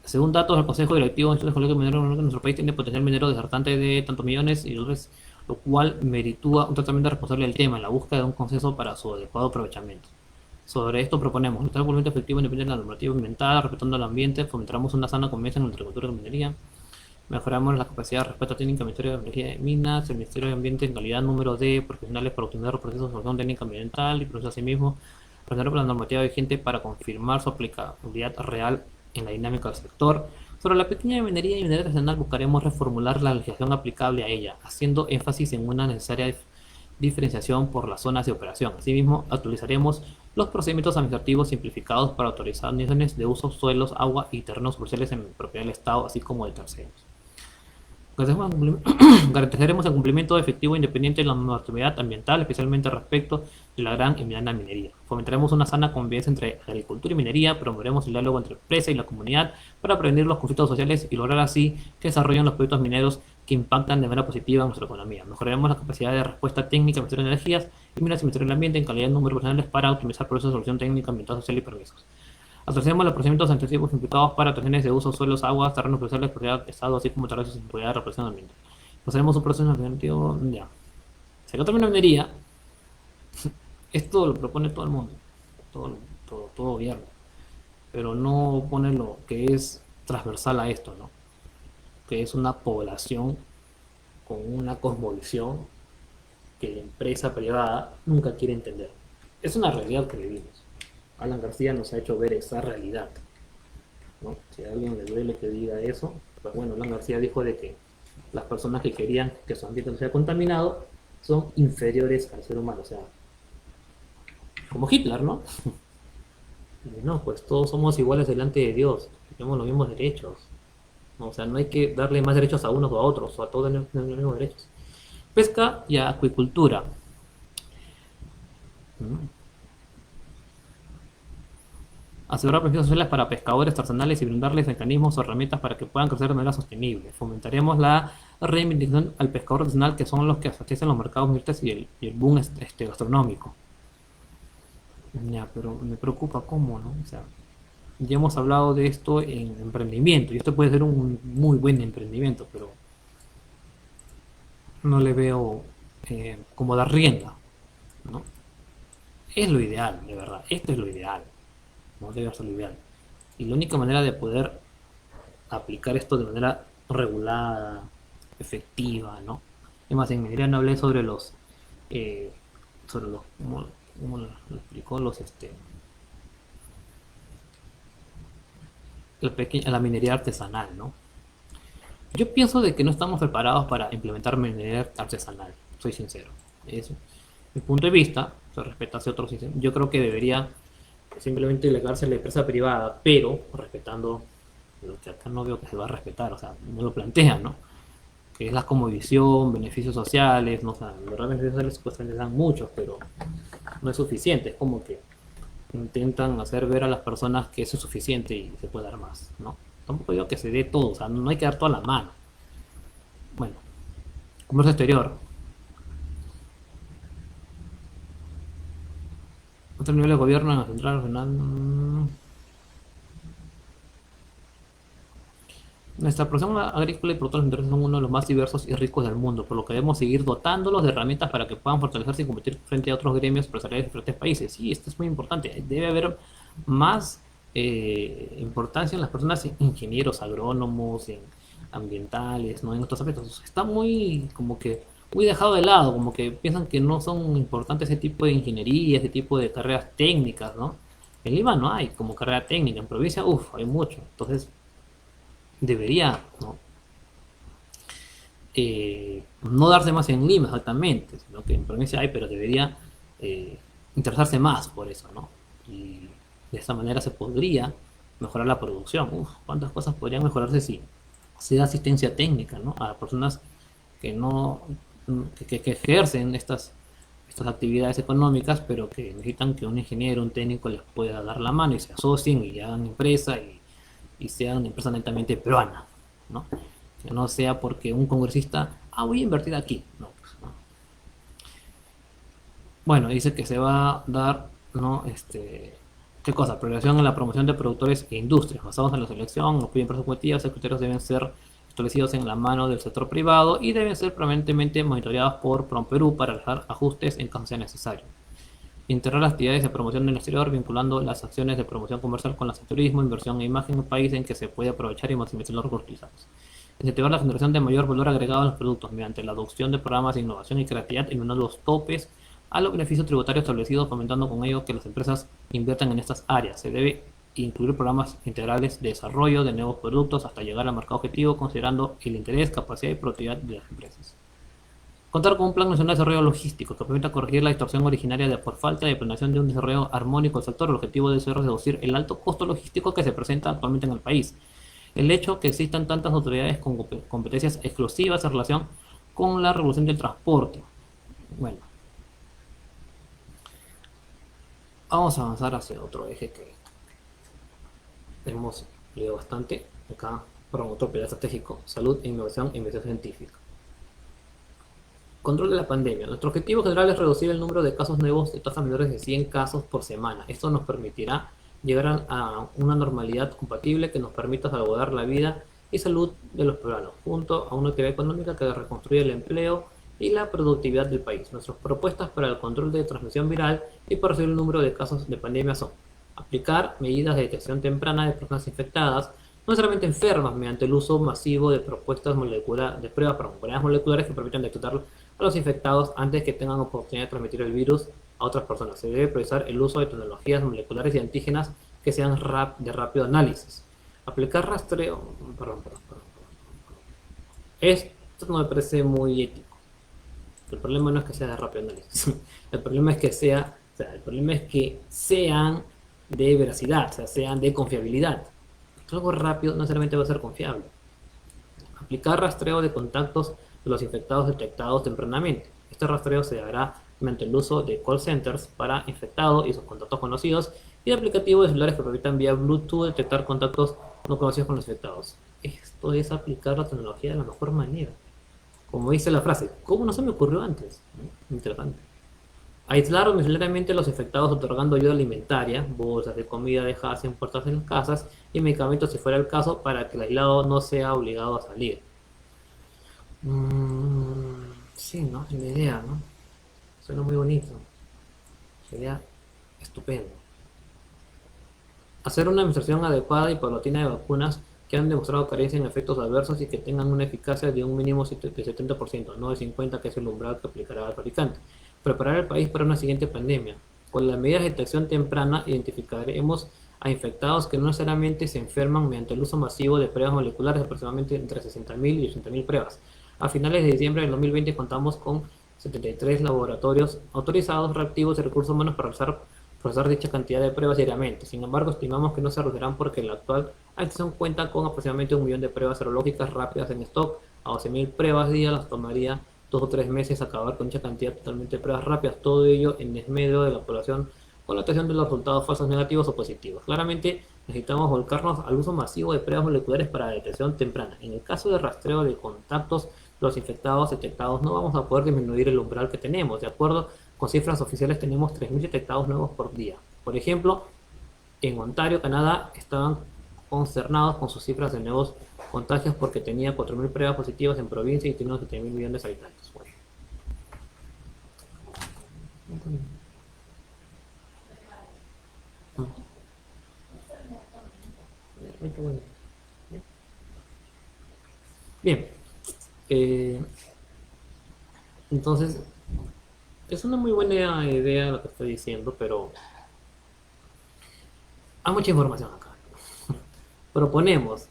Según datos del Consejo Directivo del Colegio Minero, nuestro país tiene potencial minero desertante de tantos millones y dólares, lo cual meritúa un tratamiento responsable del tema en la búsqueda de un consenso para su adecuado aprovechamiento. Sobre esto proponemos luchar por un efectivo independiente de la normativa ambiental, respetando el ambiente, fomentamos una sana convivencia en la agricultura y minería, mejoramos la capacidad de respuesta técnica del Ministerio de Energía y Minas, el Ministerio de Ambiente en calidad número de profesionales para obtener los procesos de solución técnica ambiental y procesar asimismo, responder por la normativa vigente para confirmar su aplicabilidad real en la dinámica del sector. Sobre la pequeña minería y minería artesanal buscaremos reformular la legislación aplicable a ella, haciendo énfasis en una necesaria diferenciación por las zonas de operación. Asimismo, actualizaremos los procedimientos administrativos simplificados para autorizaciones de uso, suelos, agua y terrenos cruciales en propiedad del Estado, así como de terceros. Garantizaremos el cumplimiento efectivo e independiente de la normatividad ambiental, especialmente respecto de la gran y mediana minería. Fomentaremos una sana convivencia entre agricultura y minería, promoveremos el diálogo entre empresa y la comunidad para prevenir los conflictos sociales y lograr así que desarrollen los proyectos mineros que impactan de manera positiva en nuestra economía. Mejoraremos la capacidad de respuesta técnica del Ministerio de Energías y Minas y Ministerio del Ambiente en calidad de número de profesionales para optimizar procesos de solución técnica, ambiental, social y permisos. Asociamos los procedimientos administrativos implicados para atenciones de uso, suelos, aguas, terrenos especiales, propiedad, estado, así como terrenos sin propiedad de represión ambiental. Procedemos un proceso administrativo, ya. Si el término minería, esto lo propone todo el mundo, todo gobierno, pero no pone lo que es transversal a esto, ¿no? Que es una población con una cosmovisión que la empresa privada nunca quiere entender. Es una realidad que vivimos. Alan García nos ha hecho ver esa realidad, ¿no? Si a alguien le duele que diga eso, pues bueno, Alan García dijo de que las personas que querían que su ambiente no sea contaminado son inferiores al ser humano, o sea, como Hitler, ¿no? Y no, pues todos somos iguales delante de Dios, tenemos los mismos derechos, ¿no? O sea, no hay que darle más derechos a unos o a otros, o a todos tenemos los mismos derechos. Pesca y acuicultura. ¿Mm? Asegurar beneficios sociales para pescadores artesanales y brindarles mecanismos o herramientas para que puedan crecer de manera sostenible. Fomentaremos la reivindicación al pescador artesanal, que son los que abastecen los mercados mixtos y el boom gastronómico. Ya, pero me preocupa cómo, ¿no? O sea, ya hemos hablado de esto en emprendimiento, y esto puede ser un muy buen emprendimiento, pero no le veo cómo dar rienda, ¿no? Es lo ideal, de verdad, esto es lo ideal, no debe ser lo ideal. Y la única manera de poder aplicar esto de manera regulada, efectiva, ¿no? Además, en minería no hablé eh, sobre los, cómo lo explicó, la minería artesanal, ¿no? Yo pienso de que no estamos preparados para implementar minería artesanal, soy sincero. Es mi punto de vista, se respeta hacia otros. Yo creo que debería simplemente delegarse a la empresa privada, pero respetando lo que acá no veo que se va a respetar, o sea, no lo plantean, ¿no? Que es la cosmovisión, beneficios sociales, ¿no? O sea, los beneficios sociales supuestamente dan muchos, pero no es suficiente, es como que intentan hacer ver a las personas que eso es suficiente y se puede dar más, ¿no? Tampoco digo que se dé todo, o sea, no hay que dar toda la mano. Bueno, comercio exterior. Otro nivel de gobierno en la central regional. Nuestra producción agrícola y productos intereses son uno de los más diversos y ricos del mundo, por lo que debemos seguir dotándolos de herramientas para que puedan fortalecerse y competir frente a otros gremios empresariales de diferentes países. Sí, esto es muy importante. Debe haber más importancia en las personas ingenieros, agrónomos, en ambientales, ¿no? En otros aspectos. Está muy como que muy dejado de lado, como que piensan que no son importantes ese tipo de ingeniería, ese tipo de carreras técnicas, ¿no? En Lima no hay como carrera técnica, en provincia, uff, hay mucho. Entonces, debería, ¿no? No darse más en Lima exactamente, sino que en provincia hay, pero debería interesarse más por eso, ¿no? Y de esta manera se podría mejorar la producción. Uf, ¿cuántas cosas podrían mejorarse si se da asistencia técnica, ¿no? A personas que no, que ejercen estas actividades económicas, pero que necesitan que un ingeniero, un técnico les pueda dar la mano y se asocien y hagan empresa y sean una empresa netamente peruana, ¿no? Que no sea porque un congresista, voy a invertir aquí, no, pues, ¿no? Bueno, dice que se va a dar, ¿no? ¿Qué cosa? Prioridad en la promoción de productores e industrias basados en la selección, apoyo en perspectivas, los criterios deben ser establecidos en la mano del sector privado y deben ser permanentemente monitoreados por PROMPERÚ para realizar ajustes en caso sea necesario. Integrar las actividades de promoción en el exterior, vinculando las acciones de promoción comercial con las de turismo, inversión e imagen en un país en que se puede aprovechar y maximizar los recursos utilizados. Incentivar la generación de mayor valor agregado a los productos mediante la adopción de programas de innovación y creatividad, eliminando los topes a los beneficios tributarios establecidos, fomentando con ello que las empresas inviertan en estas áreas. Se debe incluir programas integrales de desarrollo de nuevos productos hasta llegar al mercado objetivo, considerando el interés, capacidad y productividad de las empresas. Contar con un plan nacional de desarrollo logístico que permita corregir la distorsión originaria por falta de planeación de un desarrollo armónico del sector. El objetivo debe ser reducir el alto costo logístico que se presenta actualmente en el país. El hecho que existan tantas autoridades con competencias exclusivas en relación con la regulación del transporte. Bueno, vamos a avanzar hacia otro eje que hemos leído bastante. Acá, promotor pilar estratégico, salud, innovación e investigación científica. Control de la pandemia. Nuestro objetivo general es reducir el número de casos nuevos de tasas menores de 100 casos por semana. Esto nos permitirá llegar a una normalidad compatible que nos permita salvaguardar la vida y salud de los peruanos, junto a una actividad económica que reconstruya el empleo y la productividad del país. Nuestras propuestas para el control de transmisión viral y para reducir el número de casos de pandemia son: aplicar medidas de detección temprana de personas infectadas, no necesariamente enfermas, mediante el uso masivo de propuestas de pruebas moleculares que permitan detectar a los infectados antes que tengan oportunidad de transmitir el virus a otras personas. Se debe priorizar el uso de tecnologías moleculares y antígenas que sean de rápido análisis. Aplicar rastreo. Esto no me parece muy ético. El problema no es que sea de rápido análisis. El problema es que sean de veracidad, o sea, sean de confiabilidad. Algo rápido no necesariamente va a ser confiable. Aplicar rastreo de contactos de los infectados detectados tempranamente. Este rastreo se hará mediante el uso de call centers para infectados y sus contactos conocidos y de aplicativos de celulares que permitan vía Bluetooth detectar contactos no conocidos con los infectados. Esto es aplicar la tecnología de la mejor manera. Como dice la frase, ¿cómo no se me ocurrió antes? Interesante. Aislar domiciliariamente a los infectados otorgando ayuda alimentaria, bolsas de comida dejadas en puertas en las casas y medicamentos si fuera el caso para que el aislado no sea obligado a salir. Sí, ¿no? Es la idea, ¿no? Suena muy bonito. Sería estupendo. Hacer una administración adecuada y paulatina de vacunas que han demostrado carencia en efectos adversos y que tengan una eficacia de un mínimo de 70%, no de 50%, que es el umbral que aplicará el fabricante. Preparar el país para una siguiente pandemia. Con las medidas de detección temprana identificaremos a infectados que no necesariamente se enferman mediante el uso masivo de pruebas moleculares, aproximadamente entre 60.000 y 80.000 pruebas. A finales de diciembre del 2020 contamos con 73 laboratorios autorizados, reactivos y recursos humanos para procesar dicha cantidad de pruebas diariamente. Sin embargo, estimamos que no se reducirán porque la actual administración cuenta con aproximadamente 1 millón de pruebas serológicas rápidas en stock. A 12.000 pruebas día las tomaría 2 o 3 meses acabar con dicha cantidad totalmente de pruebas rápidas, todo ello en desmedro de la población con la obtención de los resultados falsos negativos o positivos. Claramente necesitamos volcarnos al uso masivo de pruebas moleculares para detección temprana. En el caso de rastreo de contactos de los infectados detectados, no vamos a poder disminuir el umbral que tenemos. De acuerdo con cifras oficiales, tenemos 3.000 detectados nuevos por día. Por ejemplo, en Ontario, Canadá, estaban consternados con sus cifras de nuevos contagios porque tenía 4.000 pruebas positivas en provincia y tiene unos 7.000 millones de habitantes. Bueno. Bien. Entonces, es una muy buena idea lo que estoy diciendo, pero hay mucha información acá. Proponemos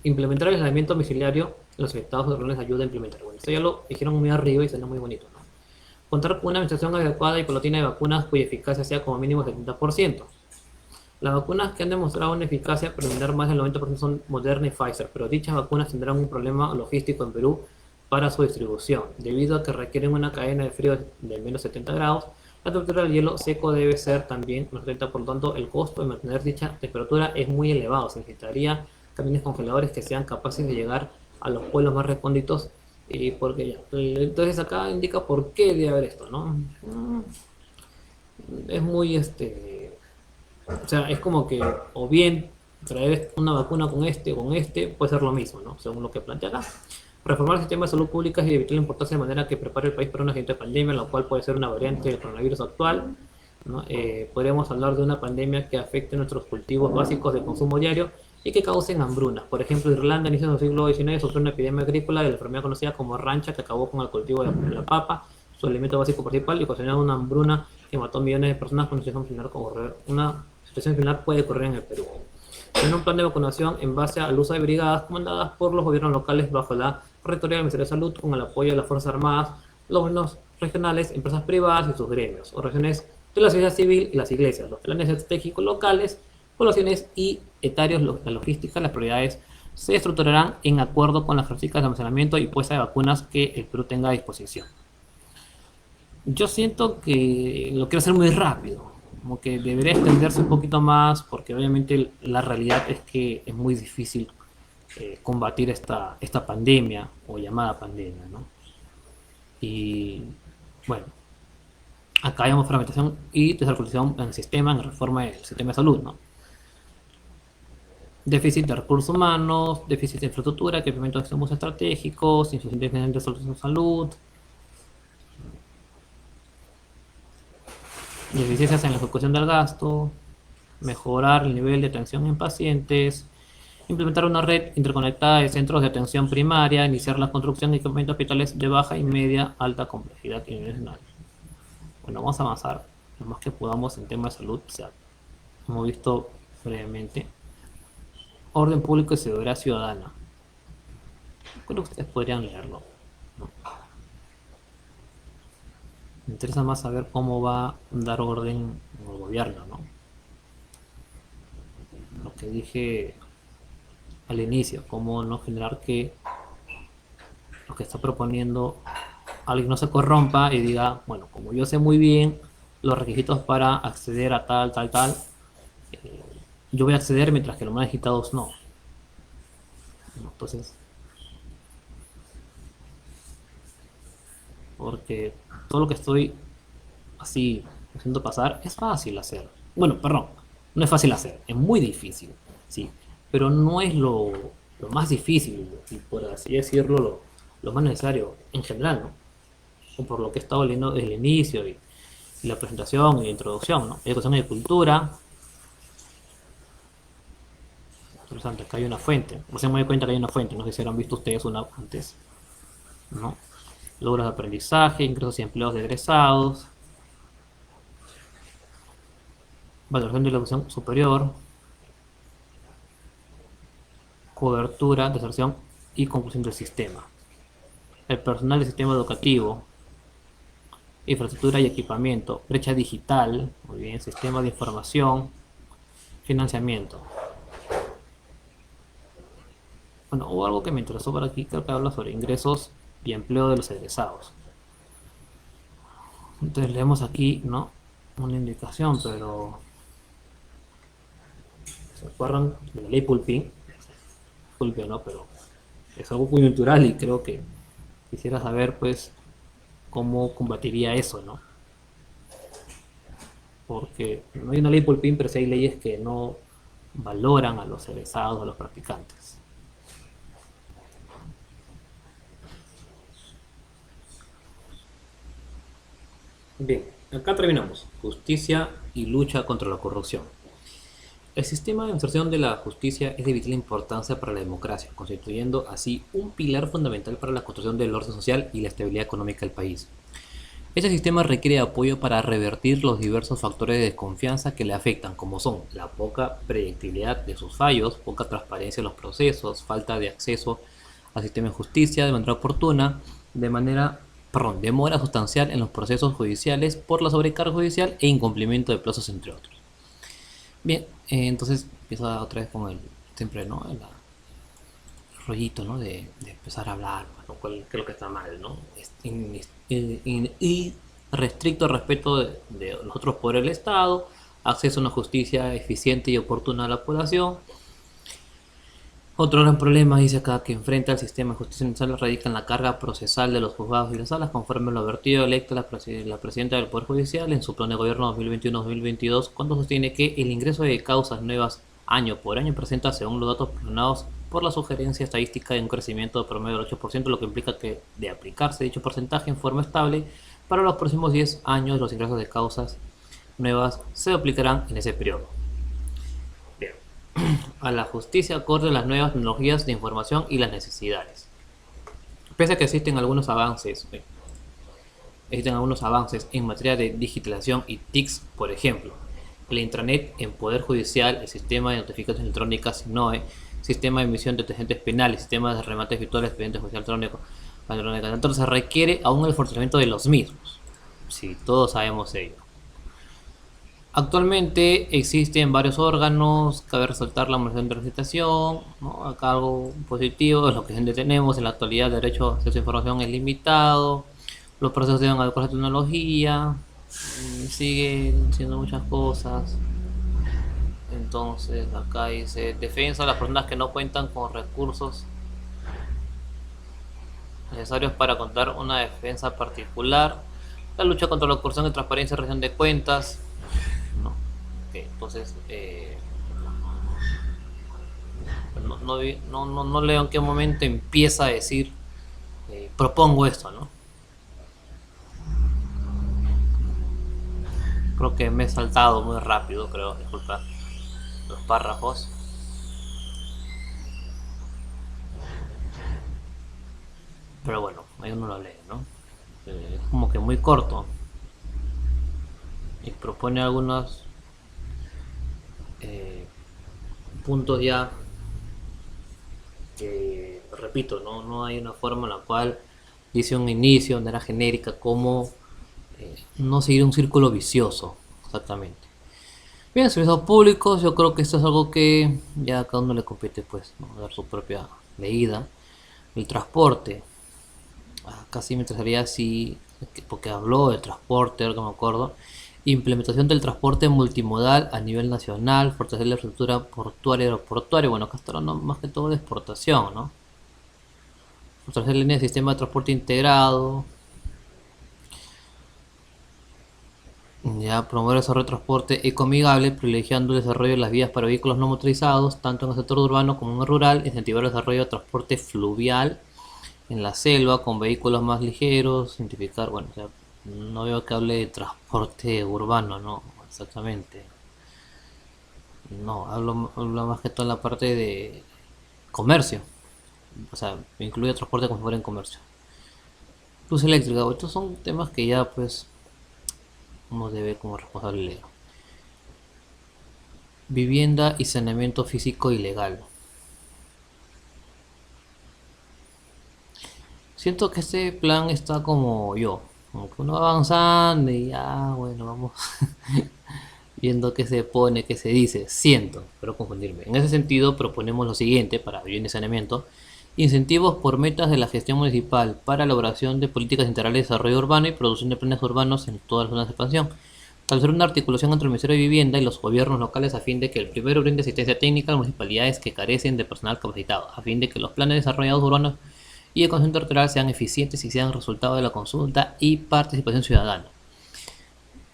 implementar el aislamiento domiciliario en los infectados de reuniones de ayuda a implementar. Bueno, esto ya lo dijeron muy arriba y suena muy bonito, ¿no? Contar con una administración adecuada y paulatina de vacunas cuya eficacia sea como mínimo 70%. Las vacunas que han demostrado una eficacia preliminar más del 90% son Moderna y Pfizer, pero dichas vacunas tendrán un problema logístico en Perú para su distribución, debido a que requieren una cadena de frío de menos 70 grados. La temperatura del hielo seco debe ser también menos 70, por lo tanto el costo de mantener dicha temperatura es muy elevado. Se necesitaría camiones congeladores que sean capaces de llegar a los pueblos más recónditos, y porque ya. Entonces acá indica por qué debe haber esto, ¿no? Es muy o sea, es como que o bien traer una vacuna con este o con este puede ser lo mismo, ¿no? Según lo que plantea acá. Reformar el sistema de salud pública y evitar la importancia de manera que prepare el país para una siguiente pandemia, la cual puede ser una variante del coronavirus actual, ¿no? Podríamos hablar de una pandemia que afecte nuestros cultivos básicos de consumo diario y que causen hambrunas. Por ejemplo, Irlanda, a inicios del siglo XIX, sufrió una epidemia agrícola de la enfermedad conocida como rancha que acabó con el cultivo de la papa, su alimento básico principal, y ocasionó una hambruna que mató a millones de personas. Una situación similar puede ocurrir en el Perú. Tener un plan de vacunación en base al uso de brigadas comandadas por los gobiernos locales bajo la rectoría del Ministerio de Salud, con el apoyo de las Fuerzas Armadas, los gobiernos regionales, empresas privadas y sus gremios, organizaciones de la sociedad civil y las iglesias, los planes estratégicos locales, poblaciones y etarios, la logística, las prioridades se estructurarán en acuerdo con las prácticas de almacenamiento y puesta de vacunas que el Perú tenga a disposición. Yo siento que lo quiero hacer muy rápido, como que debería extenderse un poquito más, porque obviamente la realidad es que es muy difícil combatir esta pandemia o llamada pandemia, ¿no? Y bueno, acá hay fragmentación y desarticulación en el sistema, en la reforma del sistema de salud, ¿no? Déficit de recursos humanos, déficit de infraestructura, equipamiento de sistemas estratégicos, insuficiencia de salud, deficiencias en la ejecución del gasto, mejorar el nivel de atención en pacientes, implementar una red interconectada de centros de atención primaria, iniciar la construcción de equipamientos hospitales de baja y media alta complejidad y nivel nacional. Bueno, vamos a avanzar lo más que podamos en temas de salud. O sea, hemos visto brevemente orden público y seguridad ciudadana. Creo que ustedes podrían leerlo, ¿no? Me interesa más saber cómo va a dar orden el gobierno, ¿no? Lo que dije al inicio, cómo no generar que lo que está proponiendo alguien no se corrompa y diga, bueno, como yo sé muy bien los requisitos para acceder a tal, yo voy a acceder mientras que los más agitados no. Entonces, porque todo lo que estoy así haciendo pasar es fácil hacer. Bueno, perdón, no es fácil hacer, es muy difícil, sí, pero no es lo más difícil y por así decirlo lo más necesario en general, ¿no? O por lo que he estado leyendo desde el inicio y la presentación y la introducción, ¿no? Educación y cultura. Interesante, acá hay una fuente. Recién me doy cuenta que hay una fuente, no sé si habrán visto ustedes una antes, ¿no? Logros de aprendizaje, ingresos y empleos de egresados, valoración de la educación superior, cobertura, deserción y conclusión del sistema. El personal del sistema educativo, infraestructura y equipamiento, brecha digital, muy bien, sistema de información, financiamiento. Bueno, hubo algo que me interesó por aquí, creo que habla sobre ingresos y empleo de los egresados. Entonces leemos aquí, ¿no? Una indicación, pero ¿se acuerdan de la ley Pulpín? Pulpín, ¿no? Pero es algo coyuntural y creo que quisiera saber, pues, cómo combatiría eso, ¿no? Porque no hay una ley Pulpín, pero sí hay leyes que no valoran a los egresados, a los practicantes. Bien, acá terminamos. Justicia y lucha contra la corrupción. El sistema de administración de la justicia es de vital importancia para la democracia, constituyendo así un pilar fundamental para la construcción del orden social y la estabilidad económica del país. Este sistema requiere apoyo para revertir los diversos factores de desconfianza que le afectan, como son la poca predictibilidad de sus fallos, poca transparencia en los procesos, falta de acceso al sistema de justicia de manera oportuna, de manera perdón, demora sustancial en los procesos judiciales por la sobrecarga judicial e incumplimiento de plazos, entre otros. Bien, entonces empieza otra vez con el, siempre, ¿no? Rollito, ¿no? De empezar a hablar, ¿no? ¿Qué es lo que está mal, ¿no? Y restricto respeto de los otros poderes del Estado, acceso a una justicia eficiente y oportuna a la población. Otro gran problema, dice acá, que enfrenta el sistema de justicia universal radica en la carga procesal de los juzgados y las salas, conforme lo advertido electa la presidenta del Poder Judicial en su plan de gobierno 2021-2022, cuando sostiene que el ingreso de causas nuevas año por año presenta, según los datos planeados por la sugerencia estadística, de un crecimiento de promedio del 8%, lo que implica que, de aplicarse dicho porcentaje en forma estable, para los próximos 10 años los ingresos de causas nuevas se aplicarán en ese periodo. Bien. A la justicia acorde las nuevas tecnologías de información y las necesidades. Pese a que existen algunos avances en materia de digitalización y TICs, por ejemplo, el intranet en Poder Judicial, el sistema de notificaciones electrónicas SINOE, sistema de emisión de antecedentes penales, sistema de remate virtual, expediente judicial electrónico, entonces se requiere aún el fortalecimiento de los mismos. Sí, todos sabemos ello. Actualmente existen varios órganos, cabe resaltar la Comisión de Recitación, ¿no? Acá algo positivo es lo que tenemos. En la actualidad el derecho a acceso a información es limitado, los procesos deben adecuarse a la tecnología, siguen siendo muchas cosas. Entonces acá dice defensa a las personas que no cuentan con recursos necesarios para contar una defensa particular, la lucha contra la corrupción y transparencia y rendición de cuentas, ¿no? Okay, entonces no leo en qué momento empieza a decir propongo esto, ¿no? Creo que me he saltado muy rápido, creo, disculpa los párrafos. Pero bueno, ahí uno lo lee, ¿no? Es como que muy corto. Y propone algunos puntos ya que, repito, no hay una forma en la cual dice un inicio, de manera genérica, como no seguir un círculo vicioso, exactamente. Bien, servicios públicos, yo creo que esto es algo que ya a cada uno le compete, pues, ¿no? Dar su propia leída. El transporte, casi me interesaría así, porque habló del transporte, ahora que me acuerdo. Implementación del transporte multimodal a nivel nacional, fortalecer la infraestructura portuaria y aeroportuaria. Bueno, acá está hablando más que todo de exportación, ¿no? Fortalecer líneas de sistema de transporte integrado. Ya, promover el desarrollo de transporte ecoamigable, privilegiando el desarrollo de las vías para vehículos no motorizados, tanto en el sector urbano como en el rural. Incentivar el desarrollo de transporte fluvial en la selva con vehículos más ligeros. Identificar, bueno, o sea, no veo que hable de transporte urbano, no, exactamente. No, hablo más que todo en la parte de comercio. O sea, incluye transporte como si fuera en comercio. Luz eléctrica, estos son temas que ya pues uno debe como responsable leer. Vivienda y saneamiento físico ilegal. Siento que este plan está como yo, como que uno va avanzando y ya, bueno, vamos viendo qué se pone, qué se dice. Siento, pero confundirme. En ese sentido, proponemos lo siguiente para vivienda y saneamiento: incentivos por metas de la gestión municipal para elaboración de políticas integrales de desarrollo urbano y producción de planes urbanos en todas las zonas de expansión. Establecer una articulación entre el Ministerio de Vivienda y los gobiernos locales a fin de que el primero brinde asistencia técnica a las municipalidades que carecen de personal capacitado, a fin de que los planes desarrollados urbanos y de concepto territorial sean eficientes y sean resultado de la consulta y participación ciudadana,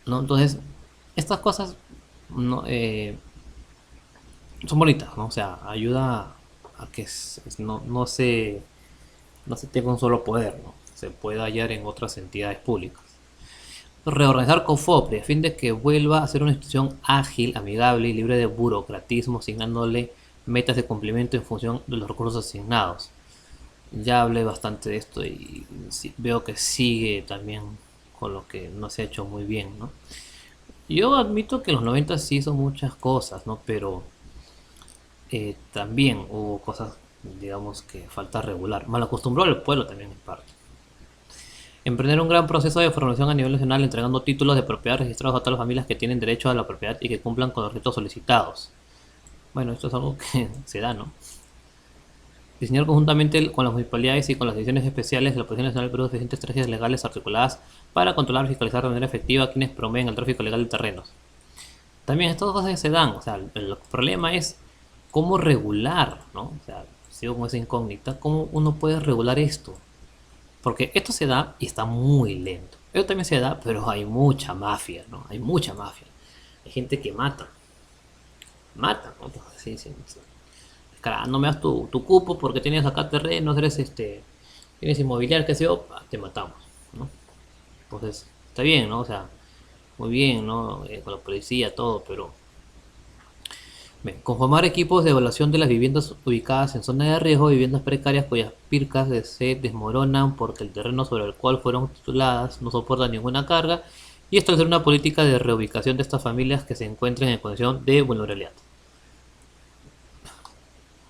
¿no? Entonces, estas cosas no, son bonitas, ¿no? O sea, ayuda a que no se tenga un solo poder, ¿no? Se pueda hallar en otras entidades públicas. Reorganizar COFOPRE a fin de que vuelva a ser una institución ágil, amigable y libre de burocratismo, asignándole metas de cumplimiento en función de los recursos asignados. Ya hablé bastante de esto y veo que sigue también con lo que no se ha hecho muy bien, ¿no? Yo admito que en los 90 sí hizo muchas cosas, ¿no? Pero también hubo cosas, digamos, que falta regular. Mal acostumbró al pueblo también en parte. Emprender un gran proceso de formación a nivel nacional entregando títulos de propiedad registrados a todas las familias que tienen derecho a la propiedad y que cumplan con los requisitos solicitados. Bueno, esto es algo que se da, ¿no? Diseñar conjuntamente con las municipalidades y con las decisiones especiales de la Policía Nacional del Perú suficientes estrategias legales articuladas para controlar y fiscalizar de manera efectiva a quienes promueven el tráfico ilegal de terrenos. También estas cosas se dan, o sea, el problema es cómo regular, ¿no? O sea, sigo con esa incógnita, ¿cómo uno puede regular esto? Porque esto se da y está muy lento. Esto también se da, pero hay mucha mafia, ¿no? Hay mucha mafia. Hay gente que mata, ¿no? Entonces, sí, sí, sí. Cara, no me das tu cupo porque tienes acá terrenos, eres tienes inmobiliario, qué sé yo, te matamos, ¿no? Entonces, está bien, ¿no? O sea, muy bien, ¿no? Con la policía, todo, pero bien, conformar equipos de evaluación de las viviendas ubicadas en zonas de riesgo, viviendas precarias cuyas pircas se desmoronan porque el terreno sobre el cual fueron tituladas no soporta ninguna carga y establecer una política de reubicación de estas familias que se encuentren en condición de vulnerabilidad.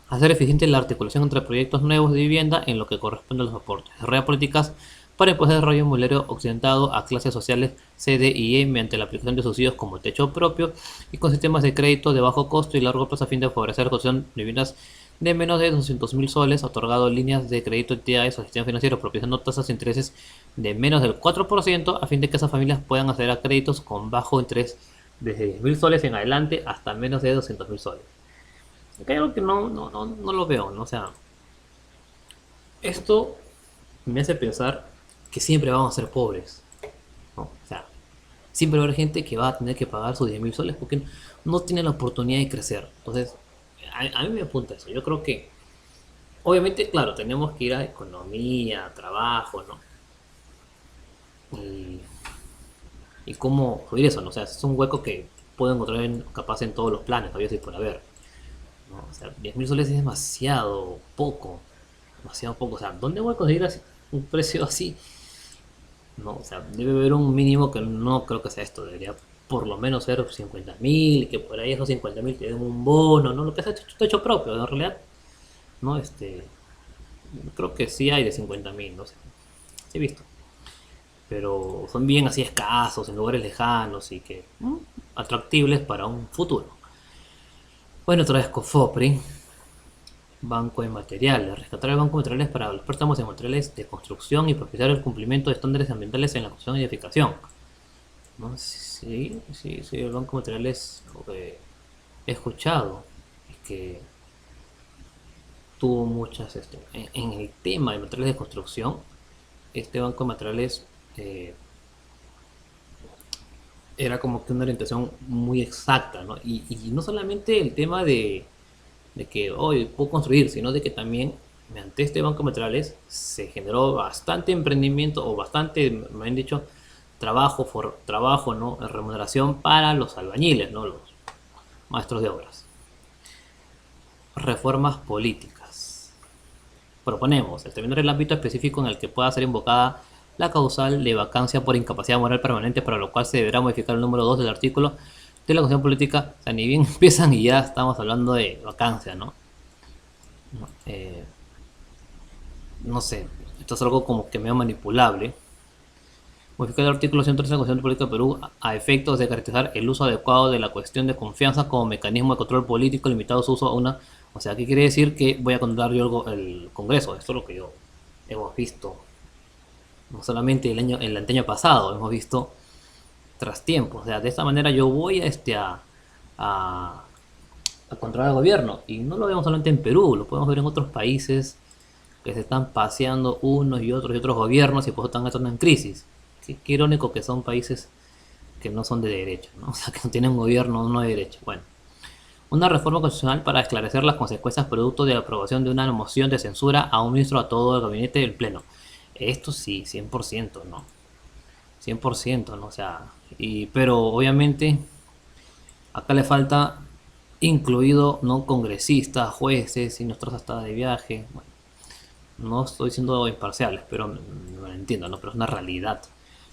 Hacer eficiente la articulación entre proyectos nuevos de vivienda en lo que corresponde a los aportes. Desarrollar políticas para impulsar el desarrollo inmobiliario occidentado a clases sociales C, D y E mediante la aplicación de subsidios como techo propio y con sistemas de crédito de bajo costo y largo plazo a fin de favorecer la construcción de viviendas de menos de 200.000 soles, otorgado líneas de crédito a entidades o sistemas financieros, propiciando tasas de intereses de menos del 4% a fin de que esas familias puedan acceder a créditos con bajo interés desde 10.000 soles en adelante hasta menos de 200.000 soles. Acá hay algo que no lo veo, ¿no? O sea, esto me hace pensar que siempre vamos a ser pobres, ¿no? O sea, siempre va a haber gente que va a tener que pagar sus 10.000 soles porque no tiene la oportunidad de crecer. Entonces, a mí me apunta eso. Yo creo que, obviamente, claro, tenemos que ir a economía, a trabajo, ¿no? Y, y cómo subir eso, ¿no? O sea, es un hueco que puedo encontrar capaz en todos los planes, todavía sí por haber. ¿No? O sea, 10.000 soles es demasiado poco. Demasiado poco. O sea, ¿dónde voy a conseguir un precio así? No, o sea, debe haber un mínimo que no creo que sea esto. Debería por lo menos ser 50.000, que por ahí esos 50.000 te den un bono, ¿no? Lo que sea hecho propio, en realidad. No, creo que sí hay de 50.000, no sé. Sí he visto. Pero son bien así escasos, en lugares lejanos y que atractibles para un futuro. Bueno, otra vez Cofopri. Banco de materiales. Rescatar el banco de materiales para los préstamos de materiales de construcción y propiciar el cumplimiento de estándares ambientales en la construcción y edificación. ¿No? Sí, sí, sí, el banco de materiales lo que he escuchado es que tuvo muchas, en el tema de materiales de construcción, este banco de materiales era como que una orientación muy exacta, ¿no? Y no solamente el tema de que hoy puedo construir, sino de que también mediante este banco de materiales se generó bastante emprendimiento o bastante, me han dicho, trabajo, ¿no? Remuneración para los albañiles, ¿no? Los maestros de obras. Reformas políticas. Proponemos determinar el ámbito específico en el que pueda ser invocada la causal de vacancia por incapacidad moral permanente, para lo cual se deberá modificar el número 2 del artículo de la Constitución Política. O sea, ni bien empiezan y ya estamos hablando de vacancia, ¿no? No, no sé, esto es algo como que medio manipulable. Modificar el artículo 113 de la Constitución Política de Perú a efectos de garantizar el uso adecuado de la cuestión de confianza como mecanismo de control político, limitado su uso a una... O sea, ¿qué quiere decir? Que voy a controlar yo el Congreso. Esto es lo que yo hemos visto. No solamente el año pasado, hemos visto tras tiempo. O sea, de esta manera yo voy a controlar el gobierno. Y no lo vemos solamente en Perú, lo podemos ver en otros países que se están paseando unos y otros gobiernos y pues están entrando en crisis. Qué irónico que son países que no son de derecha, ¿no? O sea, que no tienen un gobierno no de derecha. Bueno, una reforma constitucional para esclarecer las consecuencias producto de la aprobación de una moción de censura a un ministro, a todo el gabinete del pleno. Esto sí, 100%, ¿no? 100%, ¿no? O sea, pero obviamente acá le falta incluido, ¿no? Congresistas, jueces y nuestros hasta de viaje. Bueno, no estoy siendo imparcial, pero no lo entiendo, ¿no? Pero es una realidad.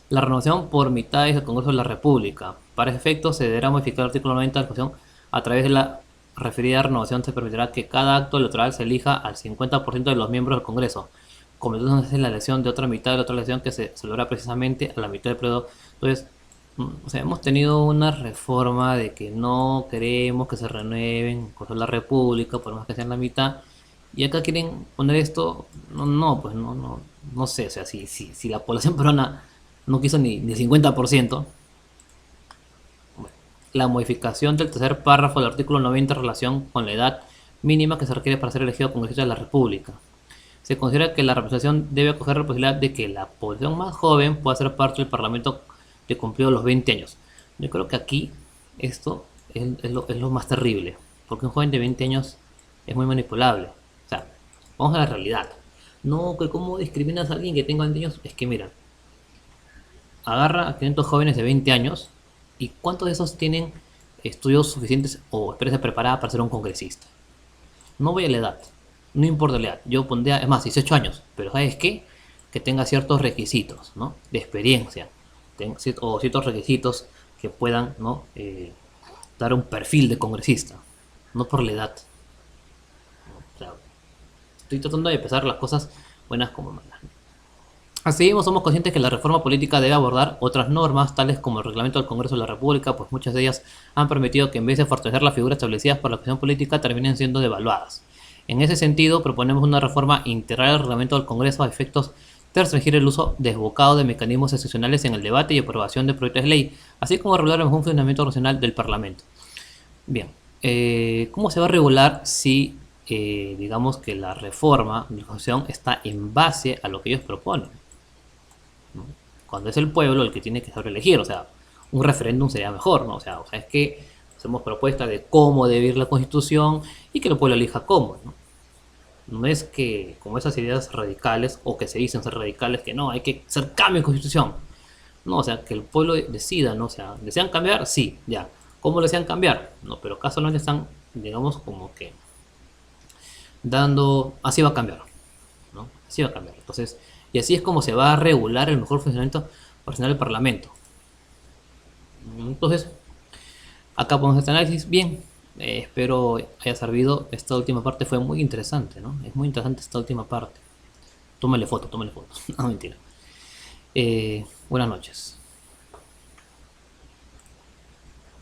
La renovación por mitades del Congreso de la República. Para ese efecto, se deberá modificar el artículo 90 de la Constitución. A través de la referida renovación se permitirá que cada acto electoral se elija al 50% de los miembros del Congreso. completándose la elección de otra mitad de la otra elección que se celebra precisamente a la mitad del periodo. Entonces, o sea, hemos tenido una reforma de que no queremos que se renueven cosas de la República, por más que sean la mitad, y acá quieren poner esto, no, no, pues no sé, o sea, si la población peruana no quiso ni el 50%, bueno, la modificación del tercer párrafo del artículo 90 en relación con la edad mínima que se requiere para ser elegido congresista de la República. Se considera que la representación debe acoger la posibilidad de que la población más joven pueda ser parte del Parlamento de cumplido los 20 años. Yo creo que aquí esto es lo más terrible, porque un joven de 20 años es muy manipulable. O sea, vamos a la realidad. No, que cómo discriminas a alguien que tenga 20 años, es que mira, agarra a 500 jóvenes de 20 años y ¿cuántos de esos tienen estudios suficientes o experiencia preparada para ser un congresista? No voy a la edad, no importa la edad, yo pondría, es más, 18 años, pero ¿sabes qué? Que tenga ciertos requisitos, ¿no? De experiencia, o ciertos requisitos que puedan, ¿no? Dar un perfil de congresista, no por la edad. O sea, estoy tratando de pesar las cosas buenas como malas. Asimismo, somos conscientes que la reforma política debe abordar otras normas, tales como el reglamento del Congreso de la República, pues muchas de ellas han permitido que en vez de fortalecer las figuras establecidas por la cuestión política, terminen siendo devaluadas. En ese sentido, proponemos una reforma integral al reglamento del Congreso a efectos de restringir el uso desbocado de mecanismos excepcionales en el debate y aprobación de proyectos de ley, así como regular el funcionamiento racional del Parlamento. Bien, ¿cómo se va a regular si, digamos, que la reforma de la Constitución está en base a lo que ellos proponen? ¿No? Cuando es el pueblo el que tiene que saber elegir, o sea, un referéndum sería mejor, ¿no? O sea, es que hacemos propuestas de cómo debe ir la Constitución y que el pueblo elija cómo, ¿no? No es que como esas ideas radicales o que se dicen ser radicales, que no, hay que hacer cambio en Constitución. No, o sea, que el pueblo decida, ¿no? O sea, ¿desean cambiar? Sí, ya. ¿Cómo lo desean cambiar? No, pero acá solamente están, digamos, como que dando, así va a cambiar, ¿no? Así va a cambiar. Entonces, y así es como se va a regular el mejor funcionamiento personal del Parlamento. Entonces, acá ponemos este análisis. Bien, espero haya servido. Esta última parte fue muy interesante, ¿no? Es muy interesante esta última parte. Tómale foto, tómale foto. No, mentira. Buenas noches.